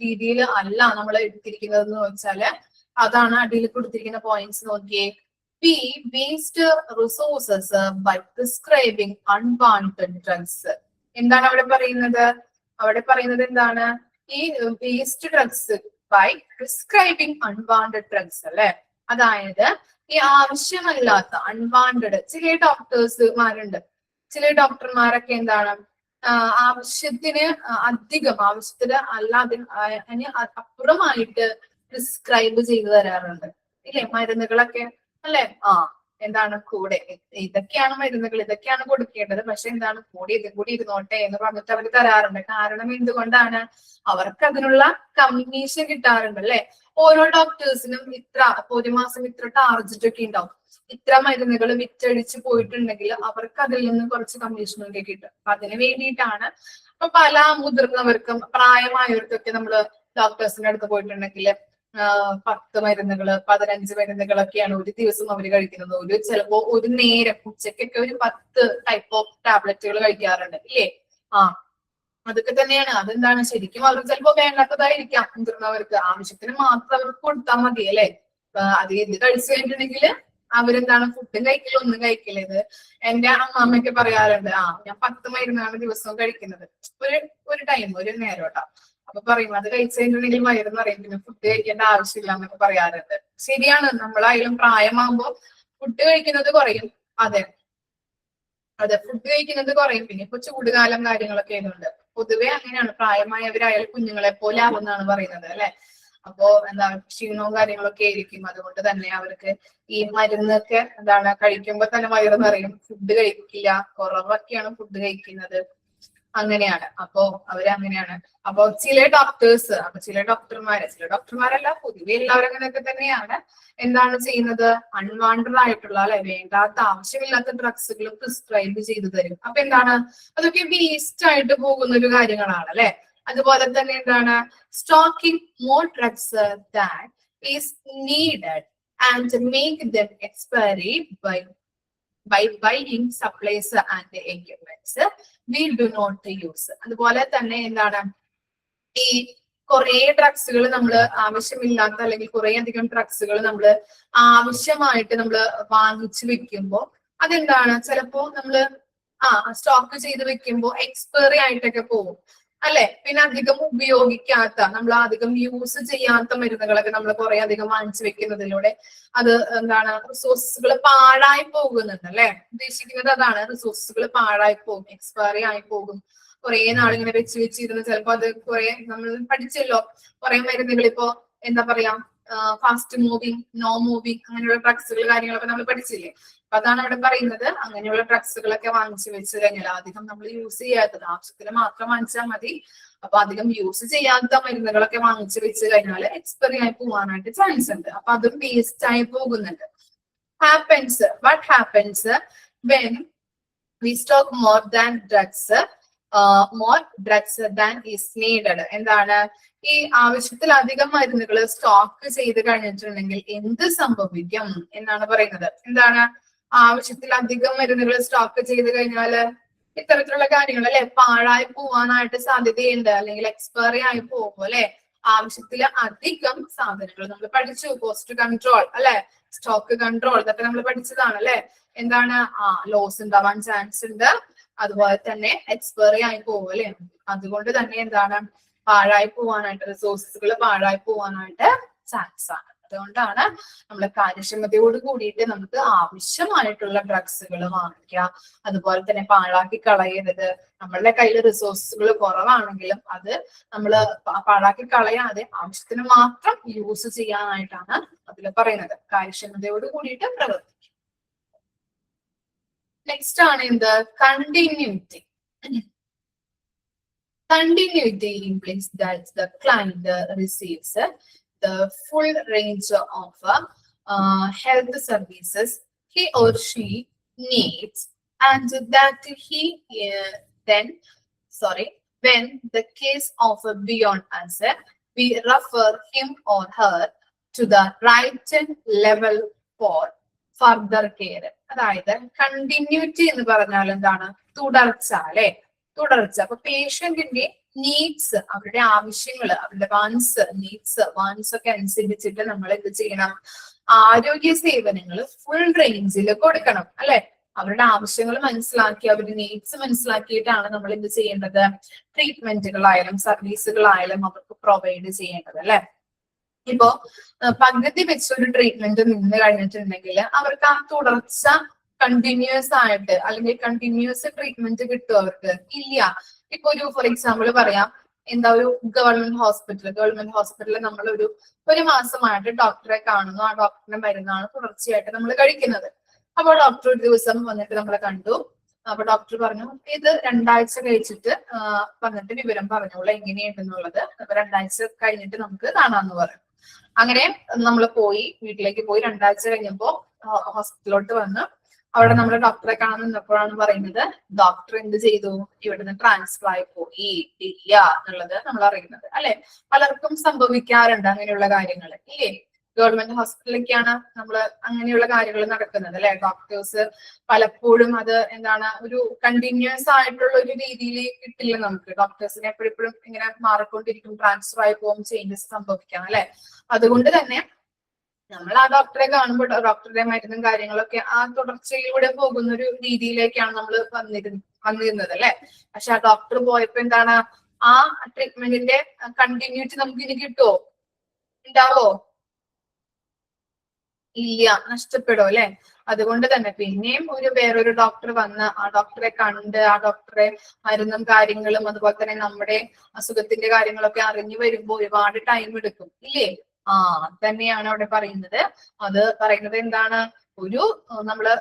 രീതിയിൽ അല്ല നമ്മൾ എടുത്തിരിക്കുന്നത് എന്ന് വെച്ചാല് അതാണ് അടിയിൽ കൊടുത്തിരിക്കുന്ന പോയിന്റ്സ് നോക്കിയേ. We waste resources by prescribing unwanted drugs. എന്താണ് അവിടെ പറയുന്നത്? അവിടെ പറയുന്നത് എന്താണ്? ഈ waste drugs by prescribing unwanted drugs അല്ലെ. അതായത് ഈ ആവശ്യമല്ലാത്ത അൺവാണ്ടഡ് ചില ഡോക്ടേഴ്സ്മാരുണ്ട്. ചില ഡോക്ടർമാരൊക്കെ എന്താണ് ആവശ്യത്തിന് അധികം ആവശ്യത്തിന് അല്ലാതെ അപ്പുറമായിട്ട് പ്രിസ്ക്രൈബ് ചെയ്തു തരാറുണ്ട് ഇല്ലേ മരുന്നുകളൊക്കെ അല്ലെ. എന്താണ് കൂടെ ഇതൊക്കെയാണ് മരുന്നുകൾ, ഇതൊക്കെയാണ് കൊടുക്കേണ്ടത്, പക്ഷെ എന്താണ് കൂടി ഇതും കൂടി ഇരുന്നോട്ടെ എന്ന് പറഞ്ഞിട്ട് അവർ തരാറുണ്ട്. കാരണം എന്തുകൊണ്ടാണ്? അവർക്ക് അതിനുള്ള കമ്മീഷൻ കിട്ടാറുണ്ട് അല്ലെ. ഓരോ ഡോക്ടേഴ്സിനും ഇത്ര ഒരു മാസം ഇത്ര ടാർജറ്റ് ഒക്കെ ഉണ്ടാവും. ഇത്ര മരുന്നുകൾ വിറ്റഴിച്ച് പോയിട്ടുണ്ടെങ്കിൽ അവർക്ക് അതിൽ നിന്ന് കുറച്ച് കമ്മീഷനൊക്കെ കിട്ടും. അപ്പൊ അതിന് വേണ്ടിയിട്ടാണ്. അപ്പൊ പല മുതിർന്നവർക്കും പ്രായമായവർക്കൊക്കെ നമ്മള് ഡോക്ടേഴ്സിന്റെ അടുത്ത് പോയിട്ടുണ്ടെങ്കിൽ 10 മരുന്നുകള് 15 മരുന്നുകളൊക്കെയാണ് ഒരു ദിവസം അവർ കഴിക്കുന്നത്. ചിലപ്പോ ഒരു നേരം ഉച്ചക്കൊക്കെ ഒരു 10 ടൈപ്പ് ഓഫ് ടാബ്ലറ്റുകൾ കഴിക്കാറുണ്ട് ഇല്ലേ. അതൊക്കെ തന്നെയാണ്. അതെന്താണ് ശരിക്കും അവർക്ക് ചിലപ്പോ വേണ്ടാത്തതായിരിക്കാം. മുതിർന്നവർക്ക് ആവശ്യത്തിന് മാത്രം അവർക്ക് കൊടുത്താൽ മതി അല്ലെ. അത് ഇത് കഴിച്ചു കഴിഞ്ഞിട്ടുണ്ടെങ്കിൽ അവരെന്താണ് ഫുഡും കഴിക്കില്ല, ഒന്നും കഴിക്കില്ല. ഇത് എന്റെ അമ്മാമ്മയൊക്കെ പറയാറുണ്ട്. ഞാൻ 10 മരുന്നാണ് ദിവസവും കഴിക്കുന്നത്. ഒരു ടൈം ഒരു നേരം കേട്ടോ. അപ്പൊ പറയും അത് കഴിച്ചു കഴിഞ്ഞിട്ടുണ്ടെങ്കിൽ വയറെന്ന് പറയും, പിന്നെ ഫുഡ് കഴിക്കേണ്ട ആവശ്യമില്ല എന്നൊക്കെ പറയാറുണ്ട്. ശരിയാണ്. നമ്മളായാലും പ്രായമാകുമ്പോ ഫുഡ് കഴിക്കുന്നത് കുറയും. അതെ ഫുഡ് കഴിക്കുന്നത് കുറയും. പിന്നെ ഇപ്പൊ ചൂടുകാലം കാര്യങ്ങളൊക്കെ ആയതുകൊണ്ട് പൊതുവെ അങ്ങനെയാണ്. പ്രായമായവരായാലും കുഞ്ഞുങ്ങളെ പോലെ ആവുമെന്നാണ് പറയുന്നത് അല്ലെ. അപ്പോ എന്താ ക്ഷീണവും കാര്യങ്ങളൊക്കെ ആയിരിക്കും. അതുകൊണ്ട് തന്നെ അവർക്ക് ഈ മരുന്നൊക്കെ എന്താണ് കഴിക്കുമ്പോ തന്നെ വയറ് നിറയും. ഫുഡ് കഴിക്കില്ല, കുറവൊക്കെയാണ് ഫുഡ് കഴിക്കുന്നത്. അങ്ങനെയാണ്. അപ്പോ അവരങ്ങനെയാണ്. അപ്പൊ ചില ഡോക്ടേഴ്സ്, ചില ഡോക്ടർമാരല്ല, പൊതുവെ എല്ലാവരും അങ്ങനെയൊക്കെ തന്നെയാണ്. എന്താണ് ചെയ്യുന്നത്? അൺവാണ്ടഡ് ആയിട്ടുള്ള അല്ലെ, വേണ്ടാത്ത ആവശ്യമില്ലാത്ത ഡ്രഗ്സുകൾ പ്രിസ്ക്രൈബ് ചെയ്തു തരും. അപ്പൊ എന്താണ്, അതൊക്കെ വേസ്റ്റ് ആയിട്ട് പോകുന്ന ഒരു കാര്യങ്ങളാണ് അല്ലെ. അതുപോലെ തന്നെ എന്താണ്, stocking more drugs that is needed and make them expiry by buying supplies and equipments we do not use. അതുപോലെ തന്നെ എന്താണ്, ഈ കുറെ ഡ്രഗ്സുകൾ നമ്മൾ ആവശ്യമില്ലാത്ത അല്ലെങ്കിൽ കുറെ അധികം ഡ്രഗ്സുകൾ നമ്മൾ ആവശ്യമായിട്ട് നമ്മൾ വാങ്ങിച്ചു വെക്കുമ്പോൾ അതെന്താണ്, ചിലപ്പോ നമ്മള് സ്റ്റോക്ക് ചെയ്ത് വെക്കുമ്പോൾ എക്സ്പയറി ആയിട്ടൊക്കെ പോകും അല്ലെ. പിന്നെ അധികം ഉപയോഗിക്കാത്ത, നമ്മൾ അധികം യൂസ് ചെയ്യാത്ത മരുന്നുകളൊക്കെ നമ്മൾ കുറെ അധികം വാങ്ങിച്ചു വെക്കുന്നതിലൂടെ അത് എന്താണ്, റിസോഴ്സുകൾ പാഴായി പോകുന്നുണ്ട് അല്ലെ. ഉദ്ദേശിക്കുന്നത് അതാണ്, റിസോഴ്സുകൾ പാഴായി പോകും, എക്സ്പയറി ആയി പോകും. കുറെ നാളിങ്ങനെ വെച്ചിരുന്ന് ചിലപ്പോ അത് കുറെ, നമ്മൾ പഠിച്ചല്ലോ കുറെ മരുന്നുകൾ ഇപ്പോ എന്താ പറയാ, ഫാസ്റ്റ് മൂവിങ്, നോ മൂവിങ്, അങ്ങനെയുള്ള ഡ്രഗ്സുകൾ കാര്യങ്ങളൊക്കെ നമ്മൾ പഠിച്ചില്ലേ. അപ്പൊ അതാണ് അവിടെ പറയുന്നത്, അങ്ങനെയുള്ള ഡ്രഗ്സുകളൊക്കെ വാങ്ങിച്ചു വെച്ച് കഴിഞ്ഞാൽ അധികം നമ്മൾ യൂസ് ചെയ്യാത്തത്, ആവശ്യത്തിന് മാത്രം വാങ്ങിച്ചാൽ മതി. അപ്പൊ അധികം യൂസ് ചെയ്യാത്ത മരുന്നുകളൊക്കെ വാങ്ങിച്ചു വെച്ച് കഴിഞ്ഞാൽ എക്സ്പയറി ആയി പോകാനായിട്ട് ചാൻസ് ഉണ്ട്. അപ്പൊ അതും വേസ്റ്റ് ആയി പോകുന്നുണ്ട്. What happens when we stock more drugs than is needed? എന്താണ്, ഈ ആവശ്യത്തിലധികം മരുന്നുകൾ സ്റ്റോക്ക് ചെയ്ത് കഴിഞ്ഞിട്ടുണ്ടെങ്കിൽ എന്ത് സംഭവിക്കും എന്നാണ് പറയുന്നത്. എന്താണ്, ആവശ്യത്തിലധികം മരുന്നുകൾ സ്റ്റോക്ക് ചെയ്ത് കഴിഞ്ഞാല് ഇത്തരത്തിലുള്ള കാര്യങ്ങൾ അല്ലെ, പാഴായി പോവാനായിട്ട് സാധ്യതയുണ്ട്, അല്ലെങ്കിൽ എക്സ്പയറി ആയി പോകും അല്ലെ. ആവശ്യത്തില് അധികം സാധനങ്ങൾ നമ്മൾ പഠിച്ചു, കോസ്റ്റ് കൺട്രോൾ അല്ലെ, സ്റ്റോക്ക് കൺട്രോൾ, ഇതൊക്കെ നമ്മൾ പഠിച്ചതാണ് അല്ലെ. എന്താണ്, ലോസ് ഉണ്ടാവാൻ ചാൻസ് ഉണ്ട്, അതുപോലെ തന്നെ എക്സ്പയറി ആയി പോകും അല്ലെ. അതുകൊണ്ട് തന്നെ എന്താണ്, പാഴായി പോവാനായിട്ട്, റിസോഴ്സുകൾ പാഴായി പോവാനായിട്ട് ചാൻസ് ആണ്. അതുകൊണ്ടാണ് നമ്മൾ കാര്യക്ഷമതയോട് കൂടിയിട്ട് നമുക്ക് ആവശ്യമായിട്ടുള്ള ഡ്രഗ്സുകൾ വാങ്ങിക്കുക. അതുപോലെ തന്നെ പാഴാക്കി കളയരുത്. നമ്മളുടെ കയ്യിൽ റിസോഴ്സുകൾ കുറവാണെങ്കിലും അത് നമ്മൾ പാഴാക്കി കളയാതെ ആവശ്യത്തിന് മാത്രം യൂസ് ചെയ്യാനായിട്ടാണ് അതിൽ പറയുന്നത്. കാര്യക്ഷമതയോട് കൂടിയിട്ട് പ്രവർത്തിക്കും. നെക്സ്റ്റ് ആണ് എന്ത്, continuity. Continuity implies that the client receives the full range of health services he or she needs, and that when the case of beyond us, we refer him or her to the right level for further care. അതായത് continuity എന്ന് പറഞ്ഞാൽ എന്താണ്, തുടർച്ച അല്ലെ, തുടർച്ച. അപ്പൊ പേഷ്യന്റിന്റെ needs, അവരുടെ ആവശ്യങ്ങൾ, അവരുടെ വാൻസ് ഒക്കെ അനുസരിച്ചിട്ട് നമ്മൾ എന്ത് ചെയ്യണം, ആരോഗ്യ സേവനങ്ങൾ ഫുൾ റേഞ്ചിൽ കൊടുക്കണം അല്ലെ. അവരുടെ ആവശ്യങ്ങൾ മനസ്സിലാക്കി, അവരുടെ നീഡ്സ് മനസ്സിലാക്കിയിട്ടാണ് നമ്മൾ എന്ത് ചെയ്യേണ്ടത്, ട്രീറ്റ്മെന്റുകളായാലും സർവീസുകളായാലും അവർക്ക് പ്രൊവൈഡ് ചെയ്യേണ്ടത് അല്ലെ. ഇപ്പോ പകുതി വെച്ചൊരു ട്രീറ്റ്മെന്റ് നിന്ന് കഴിഞ്ഞിട്ടുണ്ടെങ്കിൽ അവർക്ക് ആ തുടർച്ച കണ്ടിന്യൂസ് ആയിട്ട് അല്ലെങ്കിൽ കണ്ടിന്യൂസ് ട്രീറ്റ്മെന്റ് കിട്ടും അവർക്ക് ഇല്ല. ഇപ്പൊ ഒരു ഫോർ എക്സാമ്പിൾ പറയാം, എന്താ, ഒരു ഗവൺമെന്റ് ഹോസ്പിറ്റലിൽ നമ്മൾ ഒരു മാസമായിട്ട് ഡോക്ടറെ കാണുന്നു, ആ ഡോക്ടറിന്റെ മരുന്നാണ് തുടർച്ചയായിട്ട് നമ്മൾ കഴിക്കുന്നത്. അപ്പൊ ഡോക്ടർ ഒരു ദിവസം വന്നിട്ട് നമ്മളെ കണ്ടു. അപ്പൊ ഡോക്ടർ പറഞ്ഞു, ഇത് 2 ആഴ്ച കഴിച്ചിട്ട് വന്നിട്ട് വിവരം പറഞ്ഞോളൂ എങ്ങനെയുണ്ടെന്നുള്ളത്. അപ്പൊ 2 ആഴ്ച കഴിഞ്ഞിട്ട് നമുക്ക് കാണാന്ന് പറഞ്ഞു. അങ്ങനെ നമ്മൾ വീട്ടിലേക്ക് പോയി. 2 ആഴ്ച കഴിഞ്ഞപ്പോ ഹോസ്പിറ്റലിലോട്ട് വന്ന് അവിടെ നമ്മൾ ഡോക്ടറെ കാണാൻ നിന്നപ്പോഴാണ് പറയുന്നത്, ഡോക്ടർ എന്ത് ചെയ്തു, ഇവിടുന്ന് ട്രാൻസ്ഫർ ആയി പോയി ഇല്ല എന്നുള്ളത് നമ്മൾ അറിയുന്നത് അല്ലെ. പലർക്കും സംഭവിക്കാറുണ്ട് അങ്ങനെയുള്ള കാര്യങ്ങൾ ഇല്ലേ. ഗവൺമെന്റ് ഹോസ്പിറ്റലിലേക്കാണ് നമ്മൾ അങ്ങനെയുള്ള കാര്യങ്ങൾ നടക്കുന്നത് അല്ലെ. ഡോക്ടേഴ്സ് പലപ്പോഴും അത് എന്താണ്, ഒരു കണ്ടിന്യൂസ് ആയിട്ടുള്ള ഒരു രീതിയിൽ കിട്ടില്ല നമുക്ക്. ഡോക്ടേഴ്സിനെ എപ്പോഴും ഇങ്ങനെ മാറിക്കൊണ്ടിരിക്കും, ട്രാൻസ്ഫർ ആയി പോകും, ചേഞ്ചസ് സംഭവിക്കാം അല്ലെ. അതുകൊണ്ട് തന്നെ നമ്മൾ ആ ഡോക്ടറെ കാണുമ്പോൾ ഡോക്ടറുടെ മരുന്നും കാര്യങ്ങളൊക്കെ ആ തുടർച്ചയിലൂടെ പോകുന്ന ഒരു രീതിയിലേക്കാണ് നമ്മൾ വന്നിരുന്നത് അല്ലെ. പക്ഷെ ആ ഡോക്ടർ പോയപ്പോ എന്താണ്, ആ ട്രീറ്റ്മെന്റിന്റെ കണ്ടിന്യൂറ്റി നമുക്ക് ഇനി കിട്ടുമോ, ഉണ്ടാവോ, ഇല്ല, നഷ്ടപ്പെടും അല്ലെ. അതുകൊണ്ട് തന്നെ പിന്നെയും വേറൊരു ഡോക്ടർ വന്ന് ആ ഡോക്ടറെ കണ്ട് ആ ഡോക്ടറെ മരുന്നും കാര്യങ്ങളും അതുപോലെ തന്നെ നമ്മുടെ അസുഖത്തിന്റെ കാര്യങ്ങളൊക്കെ അറിഞ്ഞു വരുമ്പോൾ ഒരുപാട് ടൈം എടുക്കും ഇല്ലേ. തന്നെയാണ് അവിടെ പറയുന്നത്. അത് പറയുന്നത് എന്താണ്, ഒരു നമ്മള്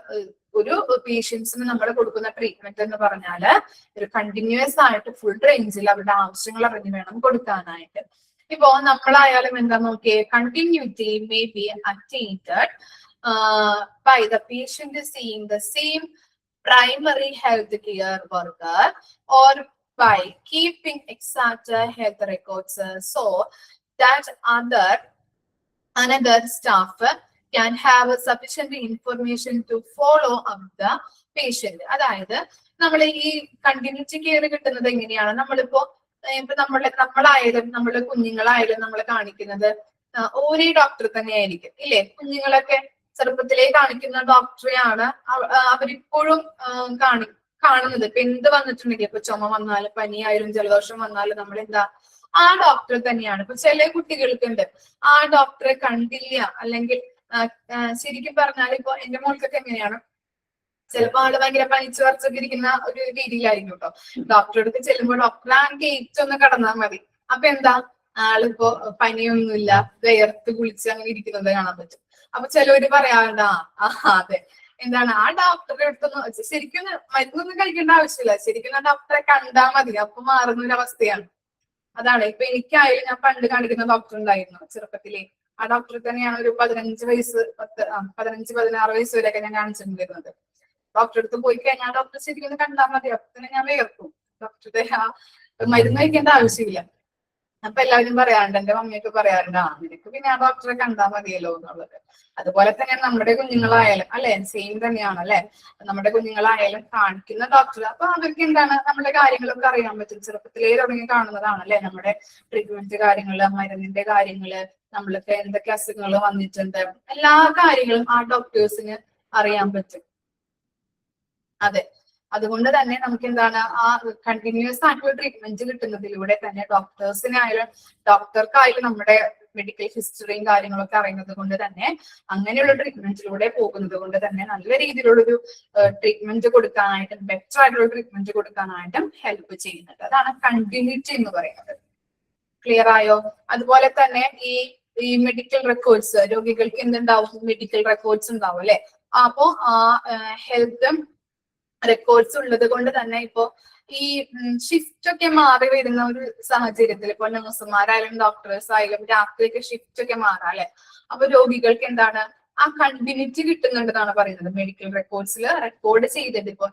ഒരു പേഷ്യൻസിന് നമ്മൾ കൊടുക്കുന്ന ട്രീറ്റ്മെന്റ് എന്ന് പറഞ്ഞാല് ഒരു കണ്ടിന്യൂസ് ആയിട്ട് ഫുൾ റേഞ്ചിൽ അവരുടെ ആവശ്യങ്ങൾ അറിഞ്ഞു വേണം കൊടുക്കാനായിട്ട്. ഇപ്പോ നമ്മളായാലും എന്താ നോക്കിയേ, continuity may be attained by the patient is seeing the same primary health care worker or by keeping exact health records so that another staff can have sufficient information to follow up the patient. അതായത് നമ്മൾ ഈ continuity care കിട്ടുന്നത് എങ്ങനെയാണ്, നമ്മളിപ്പോ ഇപ്പൊ നമ്മളായാലും നമ്മള് കുഞ്ഞുങ്ങളായാലും നമ്മൾ കാണിക്കുന്നത് ഒരേ ഡോക്ടർ തന്നെ ആയിരിക്കും ഇല്ലേ. കുഞ്ഞുങ്ങളൊക്കെ ചെറുപ്പത്തിലേ കാണിക്കുന്ന ഡോക്ടറെയാണ് അവരിപ്പോഴും കാണുന്നത്. ഇപ്പൊ എന്ത് വന്നിട്ടുണ്ടെങ്കിൽ, ഇപ്പൊ ചുമ വന്നാലും പനിയായാലും ജലദോഷം വന്നാലും നമ്മൾ എന്താ ആ ഡോക്ടർ തന്നെയാണ്. ഇപ്പൊ ചില കുട്ടികൾക്കുണ്ട് ആ ഡോക്ടറെ കണ്ടില്ല, അല്ലെങ്കിൽ ശരിക്കും പറഞ്ഞാൽ ഇപ്പൊ എന്റെ മോൾക്കൊക്കെ എങ്ങനെയാണ്, ചിലപ്പോ ആള് ഭയങ്കര പനിച്ചു വരച്ചൊക്കെ ഇരിക്കുന്ന ഒരു രീതിയിലായിരിക്കും കേട്ടോ. ഡോക്ടറെ അടുത്ത് ചെല്ലുമ്പോൾ ഡോക്ടർ ആ ഗേറ്റ് ഒന്ന് കടന്നാൽ മതി, അപ്പൊ എന്താ ആളിപ്പോ പനിയൊന്നുമില്ല, വിയർത്ത് കുളിച്ച് അങ്ങനെ ഇരിക്കുന്നത് കാണാൻ പറ്റും. അപ്പൊ ചിലവര് പറയാറുണ്ട് അതെ എന്താണ് ആ ഡോക്ടറെ അടുത്തൊന്നും ശരിക്കും മരുന്നൊന്നും കഴിക്കേണ്ട ആവശ്യമില്ല, ശരിക്കും ആ ഡോക്ടറെ കണ്ടാൽ മതി, അപ്പൊ മാറുന്ന ഒരു അവസ്ഥയാണ്. അതാണ് ഇപ്പൊ എനിക്കായാലും ഞാൻ പണ്ട് കാണിക്കുന്ന ഡോക്ടർ ഉണ്ടായിരുന്നു ചെറുപ്പത്തിലെ, ആ ഡോക്ടറെ തന്നെയാണ് ഒരു 15 വയസ്സ് 15-16 വയസ്സ് വരെയൊക്കെ ഞാൻ കാണിച്ചിട്ടുണ്ടായിരുന്നത്. ഡോക്ടറെ അടുത്ത് പോയി കഴിഞ്ഞാൽ ഡോക്ടർ ശരിക്കും ഒന്ന് കണ്ടാൽ മതി, അപ്പൊ തന്നെ ഞാൻ വേർക്കും. ഡോക്ടറുടെ ആ മരുന്ന് കഴിക്കേണ്ട ആവശ്യമില്ല. അപ്പൊ എല്ലാവരും പറയാറുണ്ട്, എന്റെ മമ്മിയൊക്കെ പറയാറുണ്ട് നിനക്ക് പിന്നെ ആ ഡോക്ടറെ കണ്ടാൽ മതിയല്ലോ എന്നുള്ളത്. അതുപോലെ തന്നെ നമ്മുടെ കുഞ്ഞുങ്ങളായാലും അല്ലെ, സെയിം തന്നെയാണ് അല്ലെ. നമ്മുടെ കുഞ്ഞുങ്ങളായാലും കാണിക്കുന്ന ഡോക്ടർ, അപ്പൊ അവർക്ക് എന്താണ് നമ്മുടെ കാര്യങ്ങളൊക്കെ അറിയാൻ പറ്റും. ചെറുപ്പത്തിലേ തുടങ്ങി കാണുന്നതാണ് അല്ലെ നമ്മുടെ ട്രീറ്റ്മെന്റ് കാര്യങ്ങള്, മരുന്നിന്റെ കാര്യങ്ങള്, നമ്മൾക്ക് എന്തൊക്കെ അസുഖങ്ങൾ വന്നിട്ടുണ്ട്, എല്ലാ കാര്യങ്ങളും ആ ഡോക്ടേഴ്സിന് അറിയാൻ പറ്റും. അതെ, അതുകൊണ്ട് തന്നെ നമുക്ക് എന്താണ് ആ കണ്ടിന്യൂസ് ആയിട്ടുള്ള ട്രീറ്റ്മെന്റ് കിട്ടുന്നതിലൂടെ തന്നെ ഡോക്ടേഴ്സിനായാലും ഡോക്ടർക്കായാലും നമ്മുടെ മെഡിക്കൽ ഹിസ്റ്ററിയും കാര്യങ്ങളൊക്കെ അറിയുന്നത് കൊണ്ട് തന്നെ അങ്ങനെയുള്ള ട്രീറ്റ്മെന്റിലൂടെ പോകുന്നത് കൊണ്ട് തന്നെ നല്ല രീതിയിലുള്ളൊരു ട്രീറ്റ്മെന്റ് കൊടുക്കാനായിട്ടും ബെറ്റർ ആയിട്ടുള്ള ട്രീറ്റ്മെന്റ് കൊടുക്കാനായിട്ടും ഹെൽപ്പ് ചെയ്യുന്നുണ്ട്. അതാണ് കണ്ടിന്യൂറ്റി എന്ന് പറയുന്നത്. ക്ലിയർ ആയോ? അതുപോലെ തന്നെ ഈ മെഡിക്കൽ റെക്കോർഡ്സ്, രോഗികൾക്ക് എന്തുണ്ടാവും, മെഡിക്കൽ റെക്കോർഡ്സ് ഉണ്ടാവും അല്ലെ. അപ്പോ ആ ഹെൽത്ത് റെക്കോർഡ്സ് ഉള്ളത് കൊണ്ട് തന്നെ ഇപ്പോ ഈ ഷിഫ്റ്റ് ഒക്കെ മാറി വരുന്ന ഒരു സാഹചര്യത്തിൽ ഇപ്പൊ നഴ്സുമാരായാലും ഡോക്ടേഴ്സ് ആയാലും രാത്രിയൊക്കെ ഷിഫ്റ്റ് ഒക്കെ മാറാം അല്ലെ. അപ്പൊ രോഗികൾക്ക് എന്താണ് ആ കണ്ടിന്യൂറ്റി കിട്ടുന്നുണ്ടെന്നാണ് പറയുന്നത്. മെഡിക്കൽ റെക്കോർഡ്സിൽ റെക്കോർഡ് ചെയ്തിട്ട് ഇപ്പൊ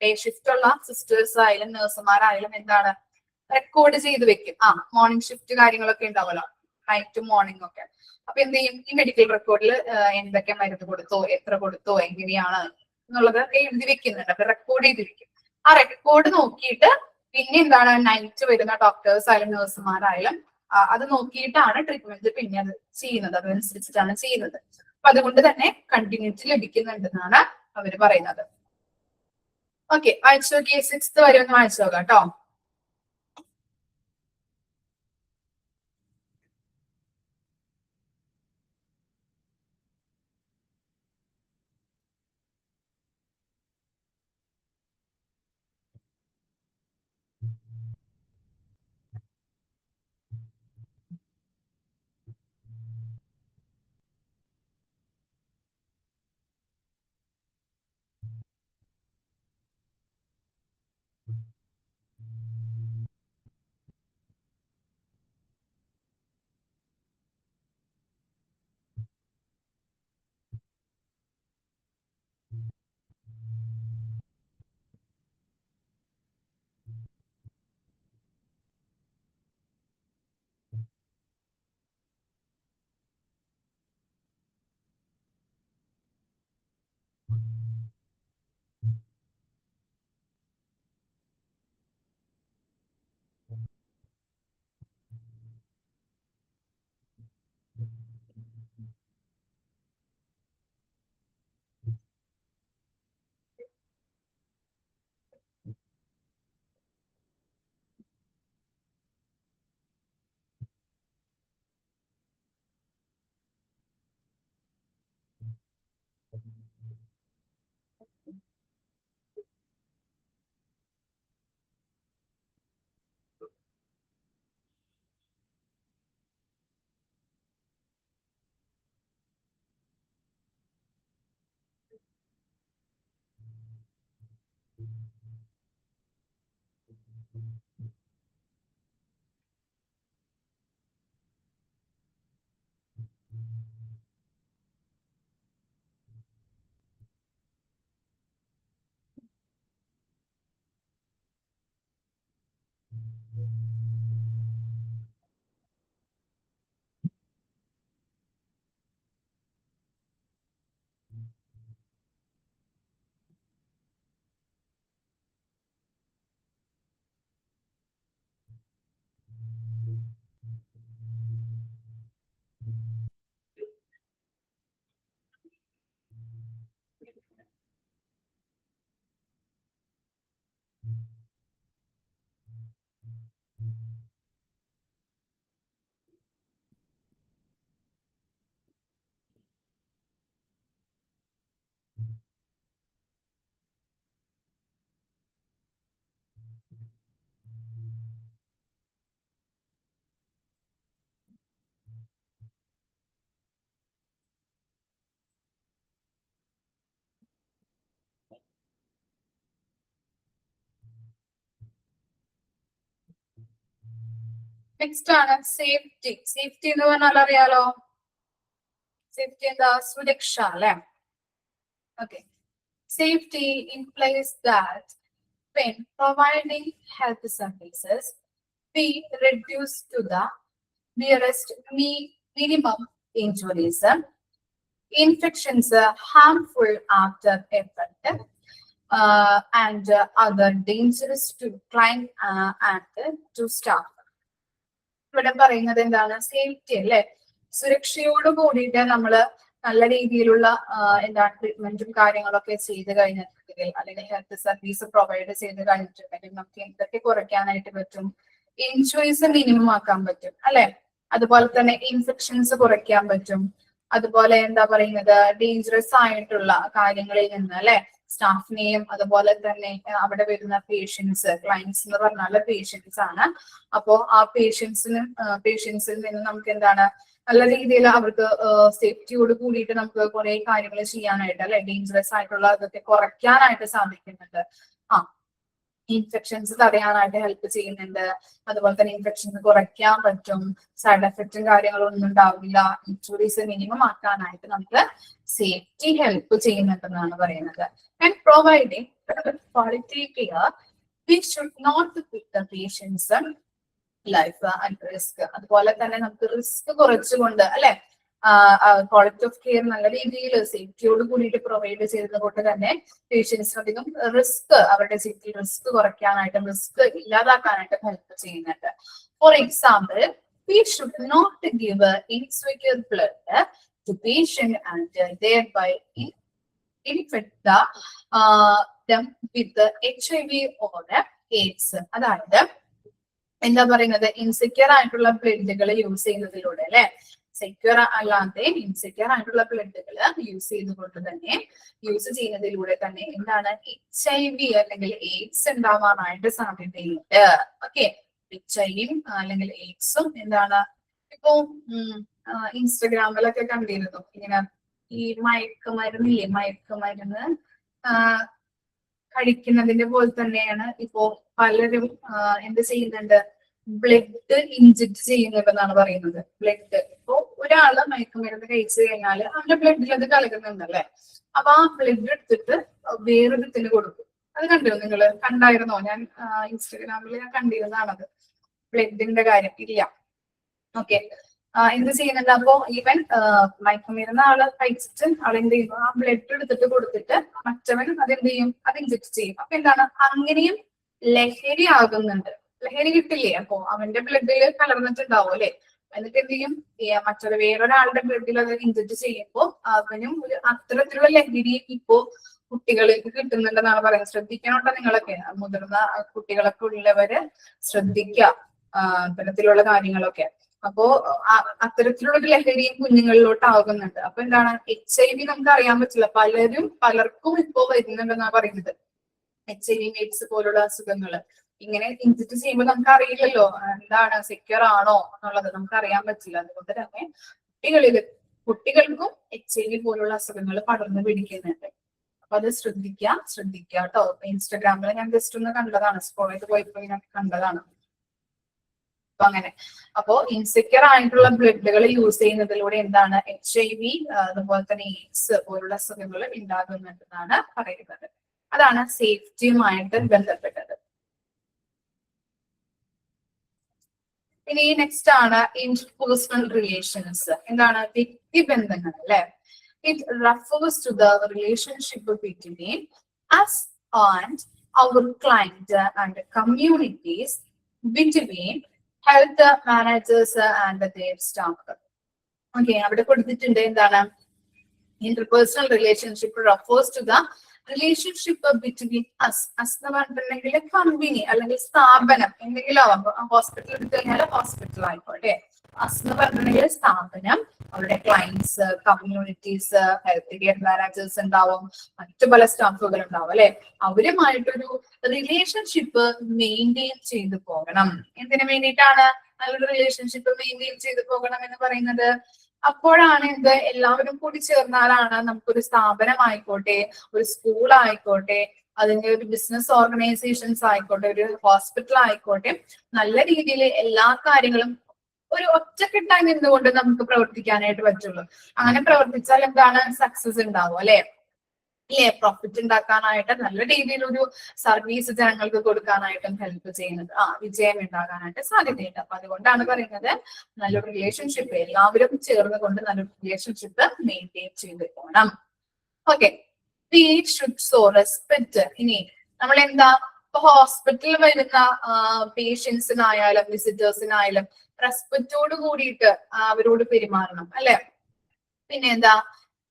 ഡേ ഷിഫ്റ്റ് ഉള്ള സിസ്റ്റേഴ്സ് ആയാലും നഴ്സുമാരായാലും എന്താണ് റെക്കോർഡ് ചെയ്ത് വെക്കും. മോർണിംഗ് ഷിഫ്റ്റ് കാര്യങ്ങളൊക്കെ ഉണ്ടാവുമല്ലോ, നൈറ്റ് മോർണിംഗ് ഒക്കെ. അപ്പൊ എന്ത് ചെയ്യും, ഈ മെഡിക്കൽ റെക്കോർഡിൽ എന്തൊക്കെ മരുന്ന് കൊടുത്തോ, എത്ര കൊടുത്തോ, എങ്ങനെയാണ് എന്നുള്ളത് എഴുതി വെക്കുന്നുണ്ട്. അപ്പൊ റെക്കോർഡ് ചെയ്ത് വെക്കും. ആ റെക്കോർഡ് നോക്കിയിട്ട് പിന്നെ എന്താണ് നൈറ്റ് വരുന്ന ഡോക്ടേഴ്സ് ആയാലും നഴ്സുമാരായാലും അത് നോക്കിയിട്ടാണ് ട്രീറ്റ്മെന്റ് പിന്നെ അത് ചെയ്യുന്നത്, അതനുസരിച്ചിട്ടാണ് ചെയ്യുന്നത്. അപ്പൊ അതുകൊണ്ട് തന്നെ കണ്ടിന്യൂറ്റി ലഭിക്കുന്നുണ്ടെന്നാണ് അവര് പറയുന്നത്. ഓക്കെ, വായിച്ചു നോക്കിയേ, 6th വരെ ഒന്ന് വായിച്ചു നോക്കാം കേട്ടോ. നെക്സ്റ്റ് ആണ് സേഫ്റ്റി. സേഫ്റ്റി എന്ന് പറഞ്ഞാൽ അറിയാലോ, സേഫ്റ്റി എന്താ? സുരക്ഷ അല്ലെ? Okay. Safety implies that when providing health services, we reduce to the nearest minimum injuries, infections, harmful after effect, and other dangerous to client and to staff. ഇവിടെ പറയുന്നത് എന്താണ്? സേഫ്റ്റി അല്ലെ? സുരക്ഷയോട് കൂടിയിട്ട് നമ്മള് നല്ല രീതിയിലുള്ള എന്താണ് ട്രീറ്റ്മെന്റും കാര്യങ്ങളൊക്കെ ചെയ്ത് കഴിഞ്ഞിട്ടുണ്ടെങ്കിൽ, അല്ലെങ്കിൽ ഹെൽത്ത് സർവീസ് പ്രൊവൈഡ് ചെയ്ത് കഴിഞ്ഞിട്ടുണ്ടെങ്കിൽ നമുക്ക് എന്തൊക്കെ കുറയ്ക്കാനായിട്ട് പറ്റും? ഇൻഷുറൻസ് മിനിമം ആക്കാൻ പറ്റും അല്ലെ? അതുപോലെ തന്നെ ഇൻഫെക്ഷൻസ് കുറയ്ക്കാൻ പറ്റും. അതുപോലെ എന്താ പറയുന്നത്, ഡേഞ്ചറസ് ആയിട്ടുള്ള കാര്യങ്ങളിൽ നിന്ന് അല്ലെ, സ്റ്റാഫിനെയും അതുപോലെ തന്നെ അവിടെ വരുന്ന പേഷ്യൻസ്, ക്ലയൻസ് എന്ന് പറഞ്ഞാൽ പേഷ്യൻസ് ആണ്. അപ്പോ ആ പേഷ്യൻസിൽ നിന്ന് നമുക്ക് എന്താണ് നല്ല രീതിയിൽ അവർക്ക് സേഫ്റ്റിയോട് കൂടിയിട്ട് നമുക്ക് കുറെ കാര്യങ്ങൾ ചെയ്യാനായിട്ട് അല്ലെ, ഡേഞ്ചറസ് ആയിട്ടുള്ള അതൊക്കെ കുറയ്ക്കാനായിട്ട് സാധിക്കുന്നുണ്ട്. ഇൻഫെക്ഷൻസ് തടയാനായിട്ട് ഹെൽപ്പ് ചെയ്യുന്നുണ്ട്. അതുപോലെ തന്നെ ഇൻഫെക്ഷൻസ് കുറയ്ക്കാൻ പറ്റും. സൈഡ് എഫക്റ്റും കാര്യങ്ങളൊന്നും ഉണ്ടാവില്ല. ഇൻജുറീസ് മിനിമം ആക്കാനായിട്ട് നമുക്ക് സേഫ്റ്റി ഹെൽപ്പ് ചെയ്യുന്നുണ്ടെന്നാണ് പറയുന്നത്. And providing quality care, we should not put the patient's life at risk. അതുപോലെ തന്നെ നമുക്ക് റിസ്ക് കുറച്ചുകൊണ്ട് അല്ലെ, ക്വാളിറ്റി ഓഫ് കെയർ നല്ല രീതിയിൽ സേഫ്റ്റിയോട് കൂടിയിട്ട് പ്രൊവൈഡ് ചെയ്തത് കൊണ്ട് തന്നെ പേഷ്യൻസിന് അധികം റിസ്ക്, അവരുടെ സേഫ്റ്റി റിസ്ക് കുറയ്ക്കാനായിട്ടും റിസ്ക് ഇല്ലാതാക്കാനായിട്ടും ഹെൽപ്പ് ചെയ്യുന്നുണ്ട്. For example, we should not give insecure blood to patient and thereby infect them with the HIV or AIDS. അതായത് എന്താ പറയുന്നത്, ഇൻസെക്യൂർ ആയിട്ടുള്ള ബ്ലഡുകൾ യൂസ് ചെയ്യുന്നതിലൂടെ അല്ലെ, സെക്യൂർ അല്ലാതെ ഇൻസെക്യൂർ ആയിട്ടുള്ള ബ്ലഡുകൾ യൂസ് ചെയ്യുന്നതിലൂടെ തന്നെ എന്താണ് HIV അല്ലെങ്കിൽ എയ്ഡ്സ് ഉണ്ടാവാനായിട്ട് സാധ്യതയുണ്ട്. ഓക്കെ. HIV അല്ലെങ്കിൽ എയ്ഡ്സും എന്താണ് ഇപ്പോ ഇൻസ്റ്റഗ്രാമിലൊക്കെ കണ്ടിരുന്നു ഇങ്ങനെ ഈ മയക്കുമരുന്ന് കഴിക്കുന്നതിന്റെ പോലെ തന്നെയാണ് ഇപ്പോ പലരും എന്ത് ചെയ്യുന്നുണ്ട്, ബ്ലഡ് ഇൻജെക്ട് ചെയ്യുന്നുണ്ടെന്നാണ് പറയുന്നത്. ബ്ലഡ് ഇപ്പോ ഒരാള് മയക്കുമരുന്ന് കഴിച്ചു കഴിഞ്ഞാൽ അവന്റെ ബ്ലഡിൽ അത് കലകുന്നുണ്ടല്ലേ, അപ്പൊ ആ ബ്ലഡ് എടുത്തിട്ട് വേറൊരുത്തിന് കൊടുക്കും. അത് കണ്ടോ നിങ്ങൾ? കണ്ടായിരുന്നോ? ഞാൻ ഇൻസ്റ്റഗ്രാമിൽ ഞാൻ കണ്ടിരുന്നതാണത്. ബ്ലഡിന്റെ കാര്യം ഇല്ല. ഓക്കെ. എന്ത് ചെയ്യുന്നുണ്ട്, അപ്പോ ഈവൻ മയക്കുമരുന്ന് ആള് കഴിച്ചിട്ട് ആളെന്ത് ചെയ്യുന്നു, ആ ബ്ലഡ് എടുത്തിട്ട് കൊടുത്തിട്ട് മറ്റവൻ അതെന്ത് ചെയ്യും, അത് ഇൻജെക്ട് ചെയ്യും. അപ്പൊ എന്താണ്, അങ്ങനെയും ലഹരി ആകുന്നുണ്ട്. ലഹരി കിട്ടില്ലേ, അപ്പോ അവന്റെ ബ്ലഡിൽ കലർന്നിട്ടുണ്ടാവും അല്ലെ, എന്നിട്ട് എന്ത് ചെയ്യും, മറ്റൊരു വേറൊരാളുടെ ബ്ലഡിൽ അത് ഇൻജെക്ട് ചെയ്യുമ്പോൾ അവനും ഒരു അത്തരത്തിലുള്ള ലഹരി ഇപ്പോ കുട്ടികൾക്ക് കിട്ടുന്നുണ്ടെന്നാണ് പറയുന്നത്. ശ്രദ്ധിക്കണോട്ടോ നിങ്ങളൊക്കെ, മുതിർന്ന കുട്ടികളൊക്കെ ഉള്ളവര് ശ്രദ്ധിക്കുക അത്തരത്തിലുള്ള കാര്യങ്ങളൊക്കെ. അപ്പോ അത്തരത്തിലുള്ള ഒരു ലഹരിയും കുഞ്ഞുങ്ങളിലോട്ട് ആകുന്നുണ്ട്. അപ്പൊ എന്താണ്, HIV നമുക്ക് അറിയാൻ പറ്റില്ല, പലർക്കും ഇപ്പോ വരുന്നുണ്ടെന്നാണ് പറയുന്നത്. HIV എയ്ഡ്സ് പോലുള്ള അസുഖങ്ങള് ഇങ്ങനെ ഇൻജെക്ട് ചെയ്യുമ്പോൾ നമുക്ക് അറിയില്ലല്ലോ എന്താണ് സെക്യൂർ ആണോ എന്നുള്ളത്, നമുക്ക് അറിയാൻ പറ്റില്ല. അതുകൊണ്ട് തന്നെ കുട്ടികൾക്കും HIV പോലുള്ള അസുഖങ്ങൾ പടർന്നു പിടിക്കുന്നുണ്ട്. അപ്പൊ അത് ശ്രദ്ധിക്കുക കേട്ടോ. ഇൻസ്റ്റാഗ്രാമിൽ ഞാൻ ജസ്റ്റ് ഒന്ന് കണ്ടതാണ്, സ്ക്രോൾ ചെയ്ത് പോയപ്പോ ഞാൻ കണ്ടതാണ്. അപ്പൊ അങ്ങനെ, അപ്പോ ഇൻസെക്യൂർ ആയിട്ടുള്ള ബ്ലഡുകൾ യൂസ് ചെയ്യുന്നതിലൂടെ എന്താണ് HIV അതുപോലെ തന്നെ എയ്ഡ്സ് പോലുള്ള അസുഖങ്ങൾ ഉണ്ടാകുന്നുണ്ടെന്നാണ് പറയുന്നത്. അതാണ് സേഫ്റ്റിയുമായിട്ട് ബന്ധപ്പെട്ടത്. ഇനി നെക്സ്റ്റ് ആണ് ഇന്റർപേഴ്സണൽ റിലേഷൻസ്. എന്താണ് വ്യക്തിബന്ധങ്ങൾ അല്ലെ. It refers to the relationship between us and our client and communities between health managers and their staff. Okay, അവിടെ കൊടുത്തിട്ടുണ്ട് എന്താണ് interpersonal relationship refers to the relationship between us. us എന്ന് പറഞ്ഞിട്ടുണ്ടെങ്കിൽ company അല്ലെങ്കിൽ സ്ഥാപനം എന്തെങ്കിലും ആവാം. ഹോസ്പിറ്റൽ എടുത്തു കഴിഞ്ഞാൽ ഹോസ്പിറ്റൽ ആയിക്കോട്ടെ. us എന്ന് പറഞ്ഞിട്ടുണ്ടെങ്കിൽ സ്ഥാപനം, അവരുടെ clients, communities, health care managers ഉണ്ടാവും, മറ്റു പല സ്റ്റാഫുകൾ ഉണ്ടാവും അല്ലെ. അവരുമായിട്ടൊരു റിലേഷൻഷിപ്പ് മെയിൻറ്റെയിൻ ചെയ്തു പോകണം. എന്തിനു വേണ്ടിയിട്ടാണ് നല്ലൊരു റിലേഷൻഷിപ്പ് മെയിൻറ്റെയിൻ ചെയ്തു പോകണം എന്ന് പറയുന്നത്? അപ്പോഴാണ് ഇത് എല്ലാവരും കൂടി ചേർന്നാലാണ് നമുക്കൊരു സ്ഥാപനം ആയിക്കോട്ടെ, ഒരു സ്കൂൾ ആയിക്കോട്ടെ, അതിന്റെ ഒരു ബിസിനസ് ഓർഗനൈസേഷൻസ് ആയിക്കോട്ടെ, ഒരു ഹോസ്പിറ്റൽ ആയിക്കോട്ടെ, നല്ല രീതിയിൽ എല്ലാ കാര്യങ്ങളും ഒരു ഒറ്റക്കെട്ടായി നിന്നുകൊണ്ട് നമുക്ക് പ്രവർത്തിക്കാനായിട്ട് പറ്റുള്ളൂ. അങ്ങനെ പ്രവർത്തിച്ചാൽ എന്താണ് സക്സസ് ഉണ്ടാവും അല്ലെ. പ്രോഫിറ്റ് ഉണ്ടാക്കാനായിട്ട്, നല്ല രീതിയിൽ ഒരു സർവീസ് ജനങ്ങൾക്ക് കൊടുക്കാനായിട്ടും ഹെൽപ്പ് ചെയ്യുന്നത്, വിജയം ഉണ്ടാകാനായിട്ട് സാധ്യതയുണ്ട്. അപ്പൊ അതുകൊണ്ടാണ് പറയുന്നത് നല്ലൊരു റിലേഷൻഷിപ്പ് എല്ലാവരും ചേർന്നുകൊണ്ട് നല്ലൊരു റിലേഷൻഷിപ്പ് മെയിൻറ്റെയിൻ ചെയ്ത് പോകണം. Okay, we should show respect. ഇനി നമ്മൾ എന്താ ഹോസ്പിറ്റലിൽ വരുന്ന പേഷ്യൻസിനായാലും വിസിറ്റേഴ്സിനായാലും റെസ്പെക്റ്റോട് കൂടിയിട്ട് അവരോട് പെരുമാറണം അല്ലെ. പിന്നെ എന്താ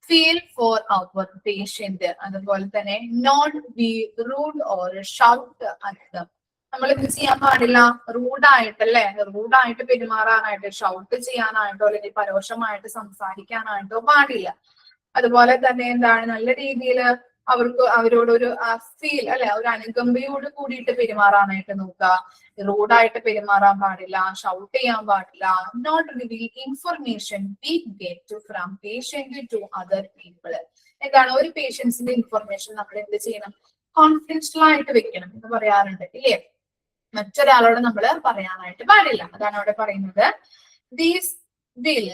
ഫീൽ ഫോർ അവർ പേഷ്യന്റ്. അതുപോലെ തന്നെ not be rude or shout at them. നമ്മൾ ഇത് ചെയ്യാൻ പാടില്ല, റൂഡായിട്ടല്ലേ, റൂഡായിട്ട് പെരുമാറാനായിട്ട്, ഷൗട്ട് ചെയ്യാനായിട്ടോ അല്ലെങ്കിൽ പരോക്ഷമായിട്ട് സംസാരിക്കാനായിട്ടോ പാടില്ല. അതുപോലെ തന്നെ എന്താണ് നല്ല രീതിയിൽ അവരോടൊരു ഫീൽ അല്ലെ, ഒരു അനുകമ്പയോട് കൂടിയിട്ട് പെരുമാറാനായിട്ട് നോക്കുക. റൂഡായിട്ട് പെരുമാറാൻ പാടില്ല, ഷൗട്ട് ചെയ്യാൻ പാടില്ല. Not reveal information we get from patient to other people. എന്താണ് ഒരു പേഷ്യൻസിന്റെ ഇൻഫർമേഷൻ നമ്മൾ എന്ത് ചെയ്യണം, കോൺഫിഡൻഷ്യൽ ആയിട്ട് വെക്കണം എന്ന് പറയാറുണ്ട് ഇല്ലേ. മറ്റൊരാളോട് നമ്മൾ പറയാനായിട്ട് പാടില്ല. അതാണ് അവിടെ പറയുന്നത്. These will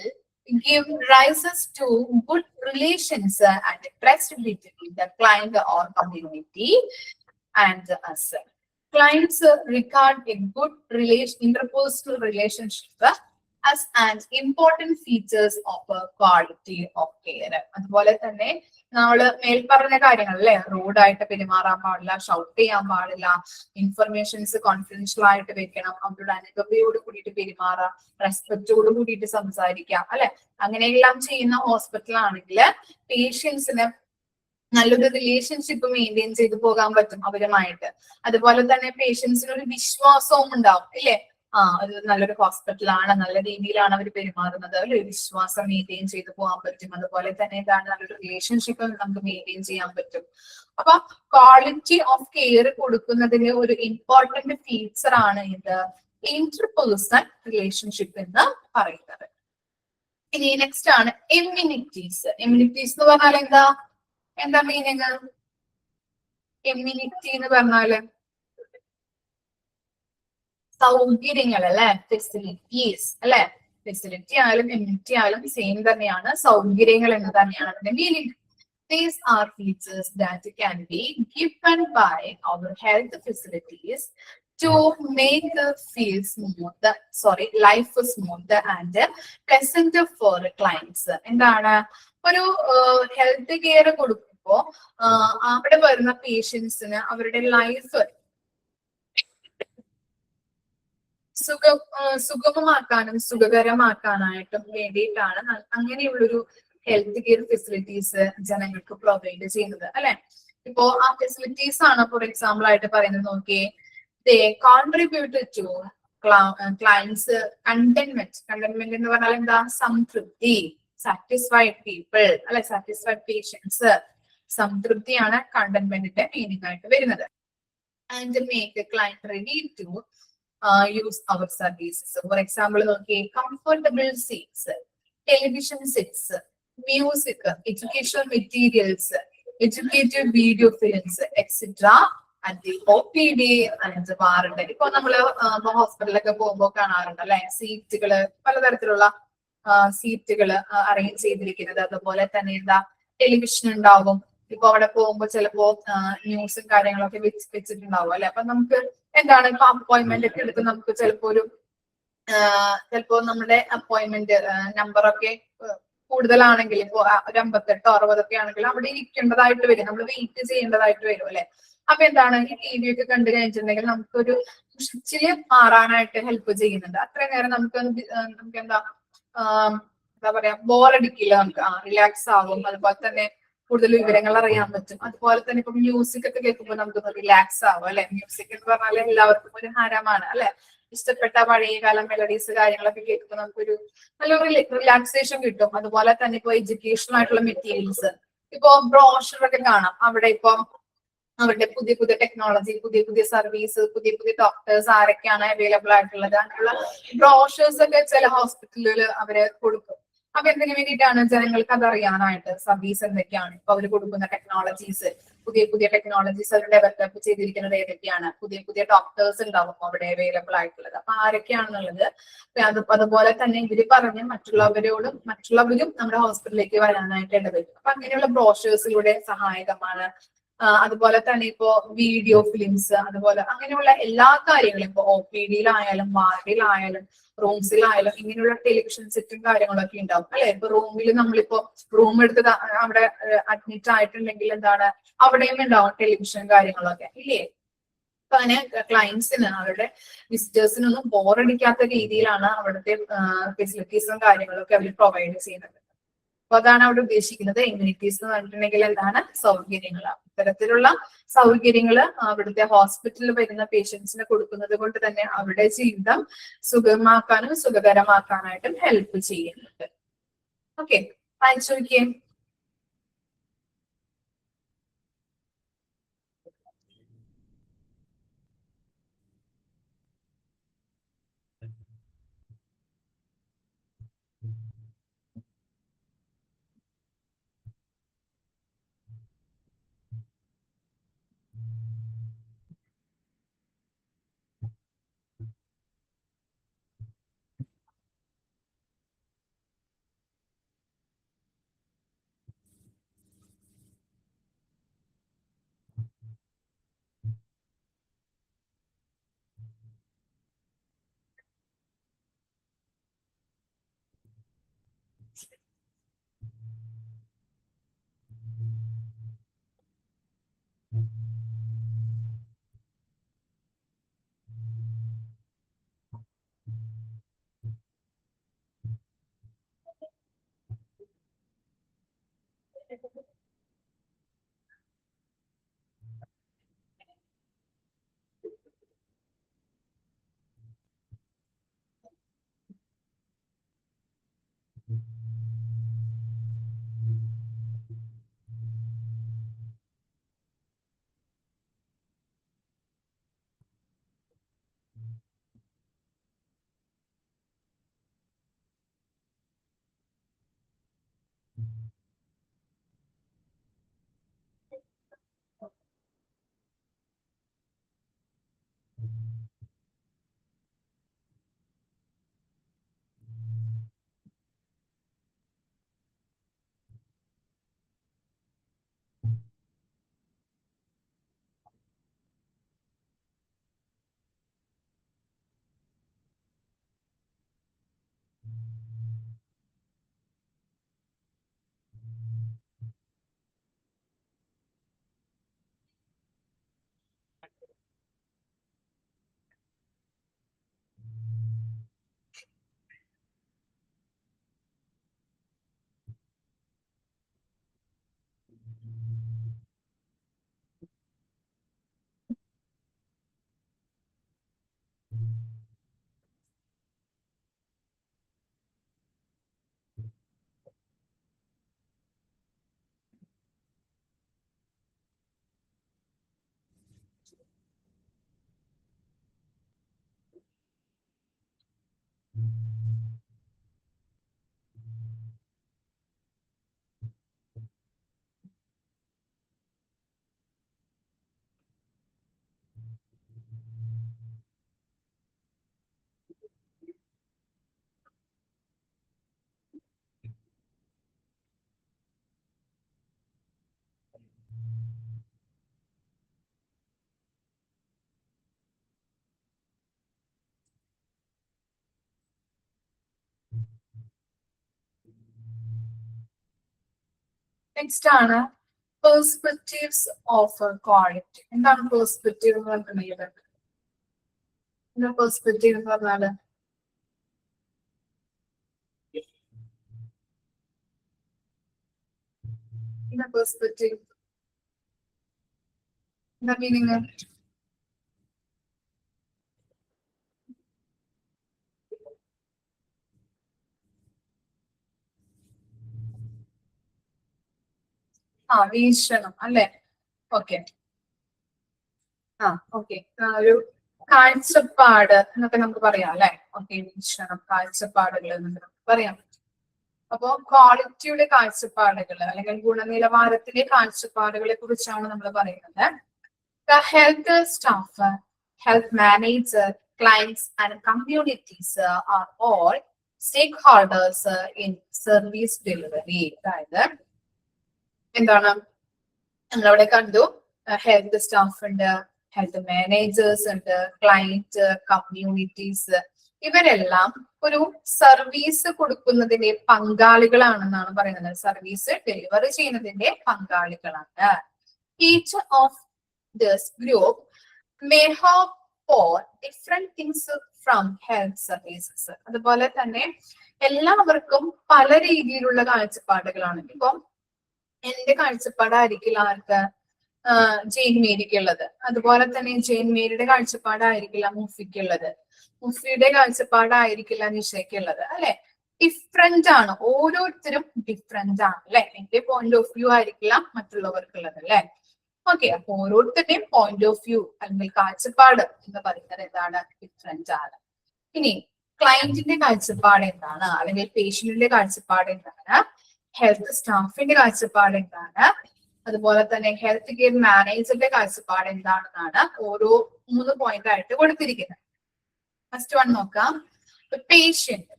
give rises to good relations and trust between the client or community and us. Clients regard a good interpersonal relationship as an important features of a quality of care. അതുപോലെ തന്നെ നമ്മള് മേൽപ്പറഞ്ഞ കാര്യങ്ങൾ അല്ലെ, റൂഡായിട്ട് പെരുമാറാൻ പാടില്ല, shout ചെയ്യാൻ പാടില്ല, ഇൻഫർമേഷൻസ് കോൺഫിഡൻഷ്യൽ ആയിട്ട് വെക്കണം, അവരുടെ അനുകമ്പയോട് കൂടിയിട്ട് പെരുമാറാം, റെസ്പെക്റ്റോട് കൂടിയിട്ട് സംസാരിക്കാം അല്ലെ. അങ്ങനെയെല്ലാം ചെയ്യുന്ന ഹോസ്പിറ്റൽ ആണെങ്കിൽ പേഷ്യൻസിന് നല്ലൊരു റിലേഷൻഷിപ്പ് മെയിൻറ്റെയിൻ ചെയ്ത് പോകാൻ പറ്റും അവരുമായിട്ട്. അതുപോലെ തന്നെ പേഷ്യൻസിന് ഒരു വിശ്വാസവും ഉണ്ടാവും ഇല്ലേ. ഒരു നല്ലൊരു ഹോസ്പിറ്റലാണ്, നല്ല രീതിയിലാണ് അവർ പെരുമാറുന്നത്, ഒരു വിശ്വാസം മെയിൻറ്റെയിൻ ചെയ്ത് പോകാൻ പറ്റും. അതുപോലെ തന്നെ എന്താണ് നല്ലൊരു റിലേഷൻഷിപ്പ് നമുക്ക് മെയിൻറ്റെയിൻ ചെയ്യാൻ പറ്റും. അപ്പൊ ക്വാളിറ്റി ഓഫ് കെയർ കൊടുക്കുന്നതിന് ഒരു ഇമ്പോർട്ടന്റ് ഫീച്ചർ ആണ് ഇത് ഇന്റർപേഴ്സണൽ റിലേഷൻഷിപ്പ് എന്ന് പറയുന്നത്. ഇനി നെക്സ്റ്റ് ആണ് എമ്യൂണിറ്റീസ്. എമ്യൂണിറ്റീസ് എന്ന് പറഞ്ഞാൽ എന്താ മീനിങ്? എമ്യൂണിറ്റി എന്ന് പറഞ്ഞാല് സൗകര്യങ്ങൾ അല്ലെ, ഫെസിലിറ്റീസ് അല്ലെ. ഫെസിലിറ്റി ആയാലും എമ്യൂണിറ്റി ആയാലും സെയിം തന്നെയാണ്, സൗകര്യങ്ങൾ എന്ന് തന്നെയാണ് അതിന്റെ meaning. These are features that can be given by our health facilities to make life smooth and pleasant for clients. എന്താണ് ഒരു ഹെൽത്ത് കെയർ കൊടുക്കുമ്പോ അവിടെ വരുന്ന പേഷ്യൻസിന് അവരുടെ ലൈഫ് സുഗമമാക്കാനും സുഖകരമാക്കാനായിട്ടും വേണ്ടിയിട്ടാണ് അങ്ങനെയുള്ളൊരു ഹെൽത്ത് കെയർ ഫെസിലിറ്റീസ് ജനങ്ങൾക്ക് പ്രൊവൈഡ് ചെയ്യുന്നത് അല്ലെ. ഇപ്പോ ആ ഫെസിലിറ്റീസ് ആണ് ഫോർ എക്സാമ്പിൾ ആയിട്ട് പറയുന്നത്. നോക്കിയേ, they contribute to clients contentment. Contentment എന്ന് പറഞ്ഞാൽ എന്താ? സംതൃപ്തി, സാറ്റിസ്ഫൈഡ് പീപ്പിൾ അല്ലെ, സാറ്റിസ്ഫൈഡ് പേഷ്യൻസ്. സംതൃപ്തിയാണ് കണ്ടന്റ്മെന്റിന്റെ മീനിങ് ആയിട്ട് വരുന്നത്. And make client ready to use our services. For example, okay, comfortable seats, television sets, music, educational materials, educative video films, etc. at the OPD and മാറുണ്ട്. ഇപ്പൊ നമ്മള് ഹോസ്പിറ്റലിലൊക്കെ പോകുമ്പോൾ കാണാറുണ്ട് അല്ലെ, സീറ്റുകള് പലതരത്തിലുള്ള സീറ്റുകള് അറേഞ്ച് ചെയ്തിരിക്കുന്നത്. അതുപോലെ തന്നെ എന്താ, ടെലിവിഷൻ ഉണ്ടാവും. ഇപ്പൊ അവിടെ പോകുമ്പോൾ ചിലപ്പോ ന്യൂസും കാര്യങ്ങളൊക്കെ വെച്ചിട്ടുണ്ടാവും അല്ലെ. അപ്പൊ നമുക്ക് എന്താണ്, ഇപ്പൊ അപ്പോയിന്റ്മെന്റ് ഒക്കെ എടുത്ത് നമുക്ക് ചിലപ്പോ നമ്മുടെ അപ്പോയിന്റ്മെന്റ് നമ്പറൊക്കെ കൂടുതലാണെങ്കിൽ, ഇപ്പൊ ഒരു 58 60 ആണെങ്കിൽ അവിടെ ഇരിക്കേണ്ടതായിട്ട് വരും, നമ്മൾ വെയിറ്റ് ചെയ്യേണ്ടതായിട്ട് വരും അല്ലെ. അപ്പൊ എന്താണ്, ഈ ടി വി ഒക്കെ കണ്ടു കഴിഞ്ഞിട്ടുണ്ടെങ്കിൽ നമുക്കൊരു ഇച്ചിരി മാറാനായിട്ട് ഹെൽപ്പ് ചെയ്യുന്നുണ്ട്. അത്രയും നേരം നമുക്ക് എന്താ എന്താ പറയാ, ബോറടിക്കില്ല, നമുക്ക് റിലാക്സ് ആവും. അതുപോലെ തന്നെ കൂടുതൽ വിവരങ്ങൾ അറിയാൻ പറ്റും. അതുപോലെ തന്നെ ഇപ്പൊ മ്യൂസിക് ഒക്കെ കേൾക്കുമ്പോൾ നമുക്ക് റിലാക്സ് ആവും അല്ലെ. മ്യൂസിക് എന്ന് പറഞ്ഞാൽ എല്ലാവർക്കും ഒരു ഹരമാണ് അല്ലെ. ഇഷ്ടപ്പെട്ട പഴയകാല മെലഡീസ് കാര്യങ്ങളൊക്കെ കേൾക്കുമ്പോൾ നമുക്കൊരു നല്ലൊരു റിലാക്സേഷൻ കിട്ടും. അതുപോലെ തന്നെ ഇപ്പൊ എഡ്യൂക്കേഷണൽ ആയിട്ടുള്ള മെറ്റീരിയൽസ്, ഇപ്പൊ ബ്രോഷറൊക്കെ കാണാം. അവിടെ ഇപ്പൊ അവരുടെ പുതിയ പുതിയ ടെക്നോളജി, പുതിയ പുതിയ സർവീസ്, പുതിയ പുതിയ ഡോക്ടേഴ്സ് ആരൊക്കെയാണ് അവൈലബിൾ ആയിട്ടുള്ളത്, അങ്ങനെയുള്ള ബ്രോഷേഴ്സ് ഒക്കെ ചില ഹോസ്പിറ്റലുകളിൽ അവര് കൊടുക്കും. അപ്പൊ എന്തിനു വേണ്ടിയിട്ടാണ്, ജനങ്ങൾക്ക് അതറിയാനായിട്ട് സർവീസ് എന്തൊക്കെയാണ്, ഇപ്പൊ അവർ കൊടുക്കുന്ന ടെക്നോളജീസ്, പുതിയ പുതിയ ടെക്നോളജീസ് അവർ ഡെവലപ്പ് ചെയ്തിരിക്കുന്നത് ഏതൊക്കെയാണ്, പുതിയ പുതിയ ഡോക്ടേഴ്സ് ഉണ്ടാവും അവിടെ അവൈലബിൾ ആയിട്ടുള്ളത്, അപ്പൊ ആരൊക്കെയാണെന്നുള്ളത്. അതുപോലെ തന്നെ ഇവര് പറഞ്ഞ് മറ്റുള്ളവരും നമ്മുടെ ഹോസ്പിറ്റലിലേക്ക് വരാനായിട്ട് ഇടവരും. അപ്പൊ അങ്ങനെയുള്ള ബ്രോഷേഴ്സിലൂടെ സഹായകമാണ്. അതുപോലെ തന്നെ ഇപ്പോ വീഡിയോ ഫിലിംസ്, അതുപോലെ അങ്ങനെയുള്ള എല്ലാ കാര്യങ്ങളും, ഇപ്പൊ ഒ പി ഡിയിലായാലും വാർഡിലായാലും റൂംസിലായാലും ഇങ്ങനെയുള്ള ടെലിവിഷൻ സെറ്റും കാര്യങ്ങളൊക്കെ ഉണ്ടാവും അല്ലെ. ഇപ്പൊ റൂമിൽ നമ്മളിപ്പോ റൂം എടുത്ത് അവിടെ അഡ്മിറ്റ് ആയിട്ടുണ്ടെങ്കിൽ എന്താണ്, അവിടെയും ഉണ്ടാവും ടെലിവിഷൻ കാര്യങ്ങളൊക്കെ ഇല്ലേ. അപ്പൊ അങ്ങനെ ക്ലയൻസിന്, അവരുടെ വിസിറ്റേഴ്സിനൊന്നും ബോറടിക്കാത്ത രീതിയിലാണ് അവിടുത്തെ ഫെസിലിറ്റീസും കാര്യങ്ങളൊക്കെ അവർ പ്രൊവൈഡ് ചെയ്യുന്നത്. അപ്പൊ അതാണ് അവിടെ ഉദ്ദേശിക്കുന്നത്. ഇമ്മ്യൂണിറ്റീസ് എന്ന് പറഞ്ഞിട്ടുണ്ടെങ്കിൽ എന്താണ്, സൗകര്യങ്ങൾ. ഇത്തരത്തിലുള്ള സൗകര്യങ്ങൾ അവിടുത്തെ ഹോസ്പിറ്റലിൽ വരുന്ന പേഷ്യൻസിന് കൊടുക്കുന്നത് കൊണ്ട് തന്നെ അവരുടെ ജീവിതം സുഖമാക്കാനും സുഖകരമാക്കാനായിട്ടും ഹെൽപ്പ് ചെയ്യുന്നുണ്ട്. ഓക്കെ, വായിച്ചു നോക്കിയേ. നെക്സ്റ്റ് ആണ് പെർസ്പെക്റ്റീവ്സ് ഓഫ് ക്വാളിറ്റി. എന്താണ് പെർസ്പെക്റ്റീവ് എന്ന് പറഞ്ഞിട്ടുണ്ടെങ്കിൽ? എന്താ പെർസ്പെക്റ്റീവ് എന്ന് പറഞ്ഞാല്? എന്താ പെർസ്പെക്റ്റീവ്? എന്താ മീനിങ്? വീക്ഷണം അല്ലെ? ഓക്കെ. ഓക്കെ. ഒരു കാഴ്ചപ്പാട് എന്നൊക്കെ നമുക്ക് പറയാം അല്ലെ? ഓക്കെ, വീക്ഷണം, കാഴ്ചപ്പാടുകൾ എന്നൊക്കെ നമുക്ക് പറയാം. അപ്പോ ക്വാളിറ്റിയുടെ കാഴ്ചപ്പാടുകൾ അല്ലെങ്കിൽ ഗുണനിലവാരത്തിന്റെ കാഴ്ചപ്പാടുകളെ കുറിച്ചാണ് നമ്മൾ പറയുന്നത്. The health staff, health manager, clients and communities are all stakeholders in service delivery. അതായത് എന്താണ്, നമ്മളവിടെ കണ്ടു ഹെൽത്ത് സ്റ്റാഫ് ഉണ്ട്, ഹെൽത്ത് മാനേജേഴ്സ് ഉണ്ട്, ക്ലയന്റ്, കമ്മ്യൂണിറ്റീസ്, ഇവരെല്ലാം ഒരു സർവീസ് കൊടുക്കുന്നതിന്റെ പങ്കാളികളാണെന്നാണ് പറയുന്നത്. സർവീസ് ഡെലിവറി ചെയ്യുന്നതിന്റെ പങ്കാളികളാണ്. Each of this group may have four different things from health services. അതുപോലെ തന്നെ എല്ലാവർക്കും പല രീതിയിലുള്ള കാഴ്ചപ്പാടുകളാണ്. ഇപ്പം എന്റെ കാഴ്ചപ്പാടായിരിക്കില്ല ആർക്ക് ജെയിൻ മേരിക്കുള്ളത്, അതുപോലെ തന്നെ ജെയിൻ മേരിയുടെ കാഴ്ചപ്പാടായിരിക്കില്ല മുഫിക്കുള്ളത്, മുഫിയുടെ കാഴ്ചപ്പാടായിരിക്കില്ല നിഷയ്ക്കുള്ളത് അല്ലെ? ഡിഫറെന്റ് ആണ്, ഓരോരുത്തരും ഡിഫറെന്റ് ആണ് അല്ലെ? എന്റെ പോയിന്റ് ഓഫ് വ്യൂ ആയിരിക്കില്ല മറ്റുള്ളവർക്കുള്ളത് അല്ലെ? ഓക്കെ, അപ്പൊ ഓരോരുത്തരുടെയും പോയിന്റ് ഓഫ് വ്യൂ അല്ലെങ്കിൽ കാഴ്ചപ്പാട് എന്ന് പറയുന്നത് എന്താണ്? ഡിഫറെന്റ് ആണ്. ഇനി ക്ലയന്റിന്റെ കാഴ്ചപ്പാട് എന്താണ്, അല്ലെങ്കിൽ പേഷ്യന്റിന്റെ കാഴ്ചപ്പാട് എന്താണ്, ഹെൽത്ത് സ്റ്റാഫിന്റെ കാഴ്ചപ്പാട് എന്താണ്, അതുപോലെ തന്നെ ഹെൽത്ത് കെയർ മാനേജറിന്റെ കാഴ്ചപ്പാട് എന്താണെന്നാണ് ഓരോ 3 പോയിന്റ് ആയിട്ട് കൊടുത്തിരിക്കുന്നത്. ഫസ്റ്റ് വൺ നോക്കാം. Patient.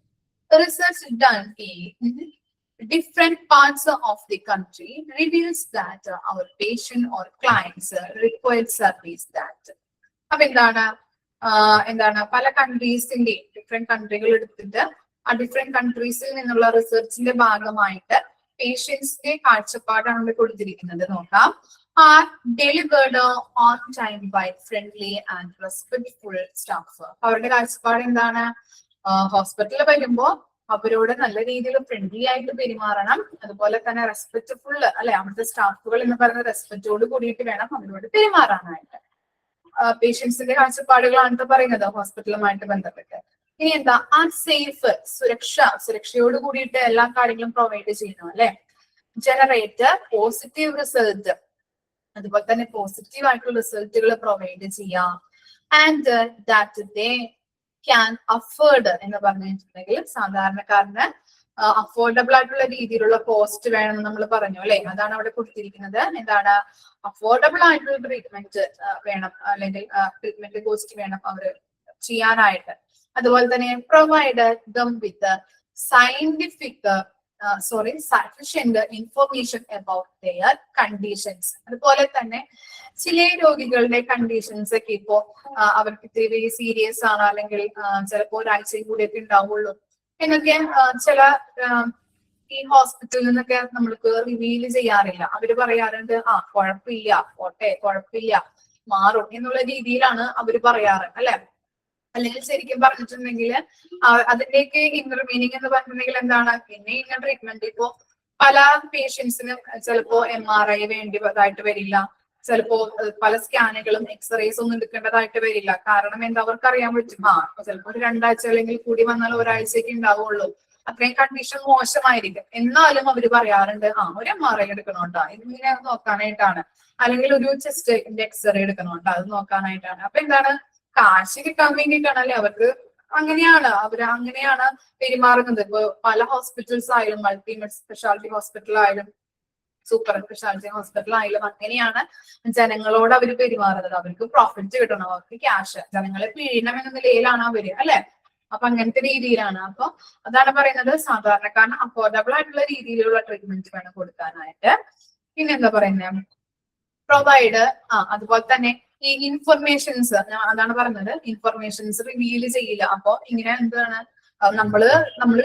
Research done in different parts of the country reveals that our patient or clients require service that. അപ്പൊ എന്താണ് പല കൺട്രീസിന്റെ ഡിഫറെന്റ് കൺട്രികൾ എടുത്തിട്ട് ആ ഡിഫറെന്റ് കൺട്രീസിൽ നിന്നുള്ള റിസർച്ചിന്റെ ഭാഗമായിട്ട് പേഷ്യൻസിന്റെ കാഴ്ചപ്പാടാണ് ഇവിടെ കൊടുത്തിരിക്കുന്നത്. നോക്കാം. Are delivered on time by friendly and respectful staff. അവരുടെ കാഴ്ചപ്പാട് എന്താണ്? ഹോസ്പിറ്റലിൽ വരുമ്പോ അവരോട് നല്ല രീതിയിൽ ഫ്രണ്ട്ലി ആയിട്ട് പെരുമാറണം, അതുപോലെ തന്നെ റെസ്പെക്ട്ഫുൾ അല്ലെ, അവിടുത്തെ സ്റ്റാഫുകൾ എന്ന് പറയുന്ന റെസ്പെക്റ്റോട് കൂടിയിട്ട് വേണം അവരോട് പെരുമാറാനായിട്ട്. പേഷ്യൻസിന്റെ കാഴ്ചപ്പാടുകളാണ് പറയുന്നത് ഹോസ്പിറ്റലുമായിട്ട് ബന്ധപ്പെട്ട്. ഇനി എന്താ? ആ സേഫ്, സുരക്ഷയോട് കൂടിയിട്ട് എല്ലാ കാര്യങ്ങളും പ്രൊവൈഡ് ചെയ്യണം അല്ലെ? ജനറേറ്റ് പോസിറ്റീവ് റിസൾട്ട്, അതുപോലെ തന്നെ പോസിറ്റീവ് ആയിട്ടുള്ള റിസൾട്ടുകൾ പ്രൊവൈഡ് ചെയ്യാം. And that they can afford എന്ന് പറഞ്ഞിട്ടുണ്ടെങ്കിൽ സാധാരണക്കാരന് അഫോർഡബിൾ ആയിട്ടുള്ള രീതിയിലുള്ള കോസ്റ്റ് വേണമെന്ന് നമ്മൾ പറഞ്ഞു അല്ലെ? അതാണ് അവിടെ കൊടുത്തിരിക്കുന്നത്. എന്താണ്? അഫോർഡബിൾ ആയിട്ടുള്ള ട്രീറ്റ്മെന്റ് വേണം, അല്ലെങ്കിൽ ട്രീറ്റ്മെന്റ് കോസ്റ്റ് വേണം അവർ ചെയ്യാനായിട്ട്. അതുപോലെ തന്നെ provide dum with sufficient information about their conditions. അതുപോലെ തന്നെ ചില രോഗികളുടെ കണ്ടീഷൻസ് ഒക്കെ ഇപ്പോ അവർക്ക് ഇത്തിരി സീരിയസ് ആണ്, അല്ലെങ്കിൽ ചിലപ്പോ ഒരാഴ്ചയും കൂടിയൊക്കെ ഉണ്ടാവുള്ളൂ എന്നൊക്കെ ചില ഈ ഹോസ്പിറ്റലിൽ നിന്നൊക്കെ നമ്മൾക്ക് റിവീൽ ചെയ്യാറില്ല. അവര് പറയാറുണ്ട് കുഴപ്പമില്ല, പോട്ടെ, കുഴപ്പമില്ല, മാറും എന്നുള്ള രീതിയിലാണ് അവര് പറയാറ് അല്ലെ? അല്ലെങ്കിൽ ശരിക്കും പറഞ്ഞിട്ടുണ്ടെങ്കിൽ അതിന്റെയൊക്കെ ഇന്നർ മീനിങ് എന്ന് പറഞ്ഞിട്ടുണ്ടെങ്കിൽ എന്താണ്? പിന്നെ ഇന്ന ട്രീറ്റ്മെന്റ് ഇപ്പോ പല പേഷ്യൻസിനും ചിലപ്പോ MRI വേണ്ടതായിട്ട് വരില്ല, ചിലപ്പോ പല സ്കാനുകളും എക്സ്റേസ് ഒന്നും എടുക്കേണ്ടതായിട്ട് വരില്ല. കാരണം എന്താ? അവർക്ക് അറിയാൻ പറ്റും ചിലപ്പോ ഒരു 2 ആഴ്ച അല്ലെങ്കിൽ കൂടി വന്നാൽ ഒരാഴ്ചയ്ക്ക് ഉണ്ടാവുള്ളൂ, അത്രയും കണ്ടീഷൻ മോശമായിരിക്കും. എന്നാലും അവര് പറയാറുണ്ട് ഒരു MRI എടുക്കണോട്ടാ, ഇതിങ്ങനെ നോക്കാനായിട്ടാണ്, അല്ലെങ്കിൽ ഒരു ചെസ്റ്റിന്റെ എക്സ്റേ എടുക്കണോട്ടാ, അത് നോക്കാനായിട്ടാണ്. അപ്പൊ എന്താണ്? കാശ് കിട്ടാൻ വേണ്ടിയിട്ടാണ് അല്ലെ? അവർക്ക് അങ്ങനെയാണ് പെരുമാറുന്നത്. ഇപ്പൊ പല ഹോസ്പിറ്റൽസ് ആയാലും, മൾട്ടി സ്പെഷ്യാലിറ്റി ഹോസ്പിറ്റൽ ആയാലും, സൂപ്പർ സ്പെഷ്യാലിറ്റി ഹോസ്പിറ്റൽ ആയാലും അങ്ങനെയാണ് ജനങ്ങളോട് അവർ പെരുമാറുന്നത്. അവർക്ക് പ്രോഫിറ്റ് കിട്ടണം, അവർക്ക് ക്യാഷ്, ജനങ്ങളെ പിഴിയണം എന്ന നിലയിലാണ് അവര് അല്ലെ? അപ്പൊ അങ്ങനത്തെ രീതിയിലാണ്. അപ്പൊ അതാണ് പറയുന്നത്, സാധാരണക്കാരന് അഫോർഡബിൾ ആയിട്ടുള്ള രീതിയിലുള്ള ട്രീറ്റ്മെന്റ് വേണം കൊടുക്കാനായിട്ട്. പിന്നെ എന്താ പറയുന്നത്? പ്രൊവൈഡ് അതുപോലെ തന്നെ ഈ ഇൻഫർമേഷൻസ്, അതാണ് പറഞ്ഞത്, ഇൻഫർമേഷൻസ് റിവീൽ ചെയ്യില്ല. അപ്പൊ ഇങ്ങനെ എന്താണ് നമ്മള്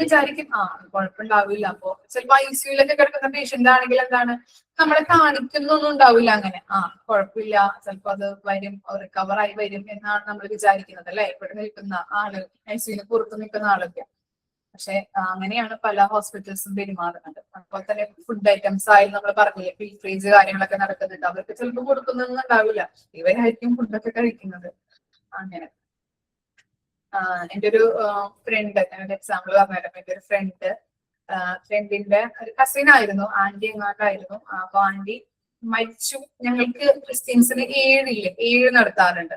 വിചാരിക്കും കുഴപ്പമുണ്ടാവില്ല. അപ്പൊ ചിലപ്പോ ICUലൊക്കെ കിടക്കുന്ന പേഷ്യന്റ് ആണെങ്കിൽ എന്താണ്, നമ്മളെ കാണിക്കുന്നൊന്നും ഉണ്ടാവില്ല അങ്ങനെ. കുഴപ്പമില്ല, ചിലപ്പോ അത് വരും, റിക്കവർ ആയി വരും എന്നാണ് നമ്മൾ വിചാരിക്കുന്നത് അല്ലെ, ഇവിടെ നിൽക്കുന്ന ആള്, ICUന് പുറത്ത് നിൽക്കുന്ന ആളൊക്കെ. പക്ഷെ അങ്ങനെയാണ് പല ഹോസ്പിറ്റൽസും പെരുമാറുന്നത്. അതുപോലെ തന്നെ ഫുഡ് ഐറ്റംസ് ആയാലും നമ്മൾ പറഞ്ഞില്ലേ, ഫീൽഫ്രീസ് കാര്യങ്ങളൊക്കെ നടക്കുന്നുണ്ട്. അവർക്ക് ചിലപ്പോൾ കൊടുക്കുന്നൊന്നും ഉണ്ടാവില്ല, ഇവരായിരിക്കും ഫുഡൊക്കെ കഴിക്കുന്നത്. അങ്ങനെ എന്റെ ഒരു ഫ്രണ്ട്, ഒരു എക്സാമ്പിൾ പറഞ്ഞുതരാം. എന്റെ ഒരു ഫ്രണ്ടിന്റെ ഒരു കസിൻ ആയിരുന്നു, ആന്റി എങ്ങാണ്ടായിരുന്നു. അപ്പൊ ആന്റി മരിച്ചു. ഞങ്ങൾക്ക് ക്രിസ്ത്യൻസിന് 7 നടത്താറുണ്ട്.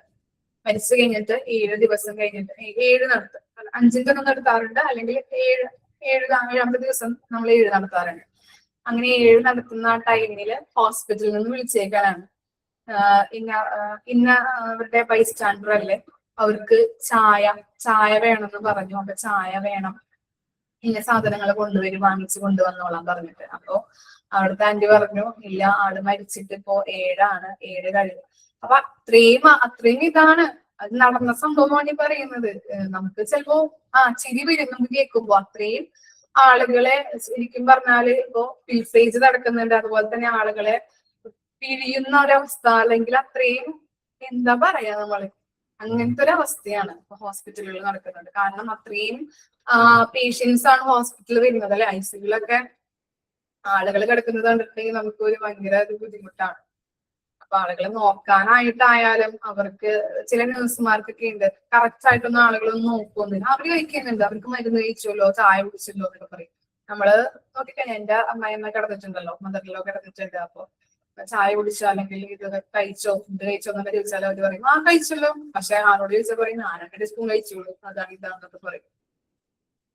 മരിച്ചു കഴിഞ്ഞിട്ട് 7 ദിവസം കഴിഞ്ഞിട്ട് 7 നടത്തും. 5ന്റെ ഒന്നും നടത്താറുണ്ട്, അല്ലെങ്കിൽ 7 ദിവസം നമ്മൾ 7 നടത്താറുണ്ട്. അങ്ങനെ 7 നടത്തുന്ന ടൈമില് ഹോസ്പിറ്റലിൽ നിന്ന് വിളിച്ചേക്കാനാണ്, ഇന്ന അവരുടെ ബൈസ്റ്റാൻഡർ അല്ലേ, അവർക്ക് ചായ വേണമെന്ന് പറഞ്ഞു. അപ്പൊ ചായ വേണം, ഇന്ന സാധനങ്ങൾ വാങ്ങിച്ചു കൊണ്ടുവന്നോളാം പറഞ്ഞിട്ട്. അപ്പൊ അവിടുത്തെ ആന്റി പറഞ്ഞു, ഇല്ല, ആള് മരിച്ചിട്ട് ഇപ്പോ 7 കഴിഞ്ഞു. അപ്പൊ അത്രയും ഇതാണ് അത് നടന്ന സംഭവമാണ് ഈ പറയുന്നത്. നമുക്ക് ചിലപ്പോ ചിരി വരും നമുക്ക് കേൾക്കുമ്പോ. അത്രയും ആളുകളെ ശരിക്കും പറഞ്ഞാല് ഇപ്പോ പിൽഫേജ് നടക്കുന്നുണ്ട്, അതുപോലെ തന്നെ ആളുകളെ പിരിയുന്ന ഒരവസ്ഥ, അല്ലെങ്കിൽ അത്രയും എന്താ പറയാ നമ്മള്, അങ്ങനത്തെ ഒരു അവസ്ഥയാണ് ഇപ്പൊ ഹോസ്പിറ്റലുകളിൽ നടക്കുന്നത്. കാരണം അത്രയും പേഷ്യൻസ് ആണ് ഹോസ്പിറ്റലിൽ വരുന്നത് അല്ലെ. ICUലൊക്കെ ആളുകൾ കിടക്കുന്നത് കണ്ടിട്ടുണ്ടെങ്കിൽ നമുക്ക് ഒരു ഭയങ്കര ഒരു ബുദ്ധിമുട്ടാണ്. അപ്പൊ ആളുകളെ നോക്കാനായിട്ടായാലും അവർക്ക് ചില നഴ്സുമാർക്കൊക്കെ ഉണ്ട്, കറക്റ്റ് ആയിട്ടൊന്നും ആളുകളൊന്നും നോക്കുന്നില്ല. അവര് കഴിക്കുന്നുണ്ട്, അവർക്ക് മരുന്ന് കഴിച്ചല്ലോ, ചായ കുടിച്ചല്ലോ എന്നൊക്കെ പറയും. നമ്മള് നോക്കിക്കഴിഞ്ഞാൽ എന്റെ അമ്മായിയമ്മ കിടന്നിട്ടുണ്ടല്ലോ, മദറിലോ കിടന്നിട്ടുണ്ട്. അപ്പൊ ചായ കുടിച്ചോ അല്ലെങ്കിൽ ഇതൊക്കെ കഴിച്ചോ, ഫുഡ് കഴിച്ചോ എന്നൊക്കെ ചോദിച്ചാലോ അവര് പറയും കഴിച്ചല്ലോ. പക്ഷെ ആരോട് ചോദിച്ചാൽ പറയും 2 സ്പൂൺ കഴിച്ചോളൂ, അതാണ് ഇതാന്നൊക്കെ പറയും.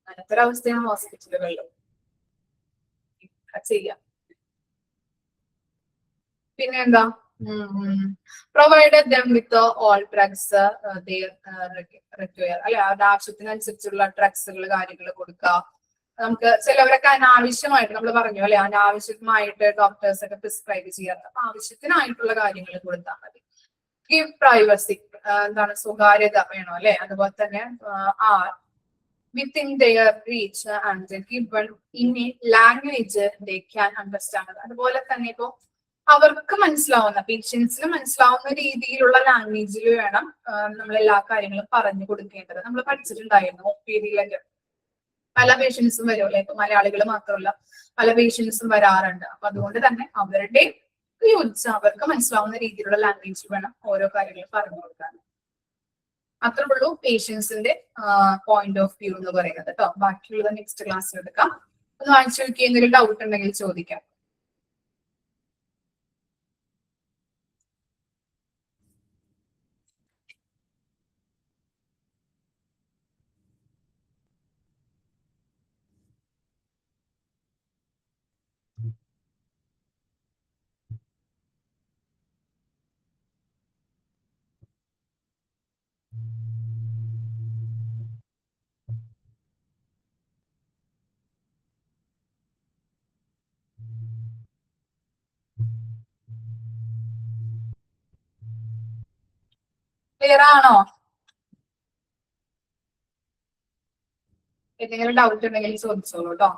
അങ്ങനത്തെ ഒരു അവസ്ഥയാണ് ഹോസ്പിറ്റലുകളിൽ ചെയ്യാം. പിന്നെ എന്താ, provided dum with all drugs require അല്ലെ, അവരുടെ ആവശ്യത്തിനനുസരിച്ചുള്ള ഡ്രഗ്സുകൾ കാര്യങ്ങൾ കൊടുക്കുക. നമുക്ക് ചിലവരൊക്കെ അനാവശ്യമായിട്ട് നമ്മൾ പറഞ്ഞു അല്ലെ, അനാവശ്യമായിട്ട് ഡോക്ടേഴ്സ് ഒക്കെ പ്രിസ്ക്രൈബ് ചെയ്യാറ്. അപ്പൊ ആവശ്യത്തിനായിട്ടുള്ള കാര്യങ്ങൾ കൊടുത്താൽ മതി. ഗിവ് പ്രൈവസി, എന്താണ്, സ്വകാര്യത വേണം അല്ലെ. അതുപോലെ തന്നെ within their reach and given in a language they can understand. അതുപോലെ തന്നെ ഇപ്പോ അവർക്ക് മനസ്സിലാവുന്ന, പേഷ്യൻസിന് മനസ്സിലാവുന്ന രീതിയിലുള്ള ലാംഗ്വേജിൽ വേണം നമ്മൾ എല്ലാ കാര്യങ്ങളും പറഞ്ഞു കൊടുക്കേണ്ടത്. നമ്മൾ പഠിച്ചിട്ടുണ്ടായിരുന്നു OPD-ലൊക്കെ പല പേഷ്യൻസും വരുമല്ലേ, ഇപ്പൊ മലയാളികൾ മാത്രമല്ല പല പേഷ്യൻസും വരാറുണ്ട്. അപ്പൊ അതുകൊണ്ട് തന്നെ അവരുടെ അവർക്ക് മനസ്സിലാവുന്ന രീതിയിലുള്ള ലാംഗ്വേജിൽ വേണം ഓരോ കാര്യങ്ങളും പറഞ്ഞു കൊടുക്കാൻ. അത്രേ ഉള്ളൂ പേഷ്യൻസിന്റെ പോയിന്റ് ഓഫ് വ്യൂ എന്ന് പറയുന്നത് കേട്ടോ. ബാക്കിയുള്ളത് നെക്സ്റ്റ് ക്ലാസ്സിൽ എടുക്കാം. ഒന്ന് വായിച്ചു നോക്കി, എന്തെങ്കിലും ഡൗട്ട് ഉണ്ടെങ്കിൽ ചോദിക്കാം. ക്ലിയർ ആണോ? എന്തെങ്കിലും ഡൗട്ട് ഉണ്ടെങ്കിൽ ചോദിച്ചോളൂ കേട്ടോ.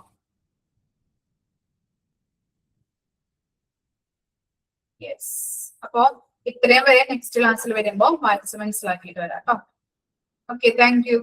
യെസ്, അപ്പോ ഇത്രയും വരെ നെക്സ്റ്റ് ക്ലാസ്സിൽ വരുമ്പോ വായിച്ച് മനസ്സിലാക്കിയിട്ട് വരാം കേട്ടോ. Okay, thank you.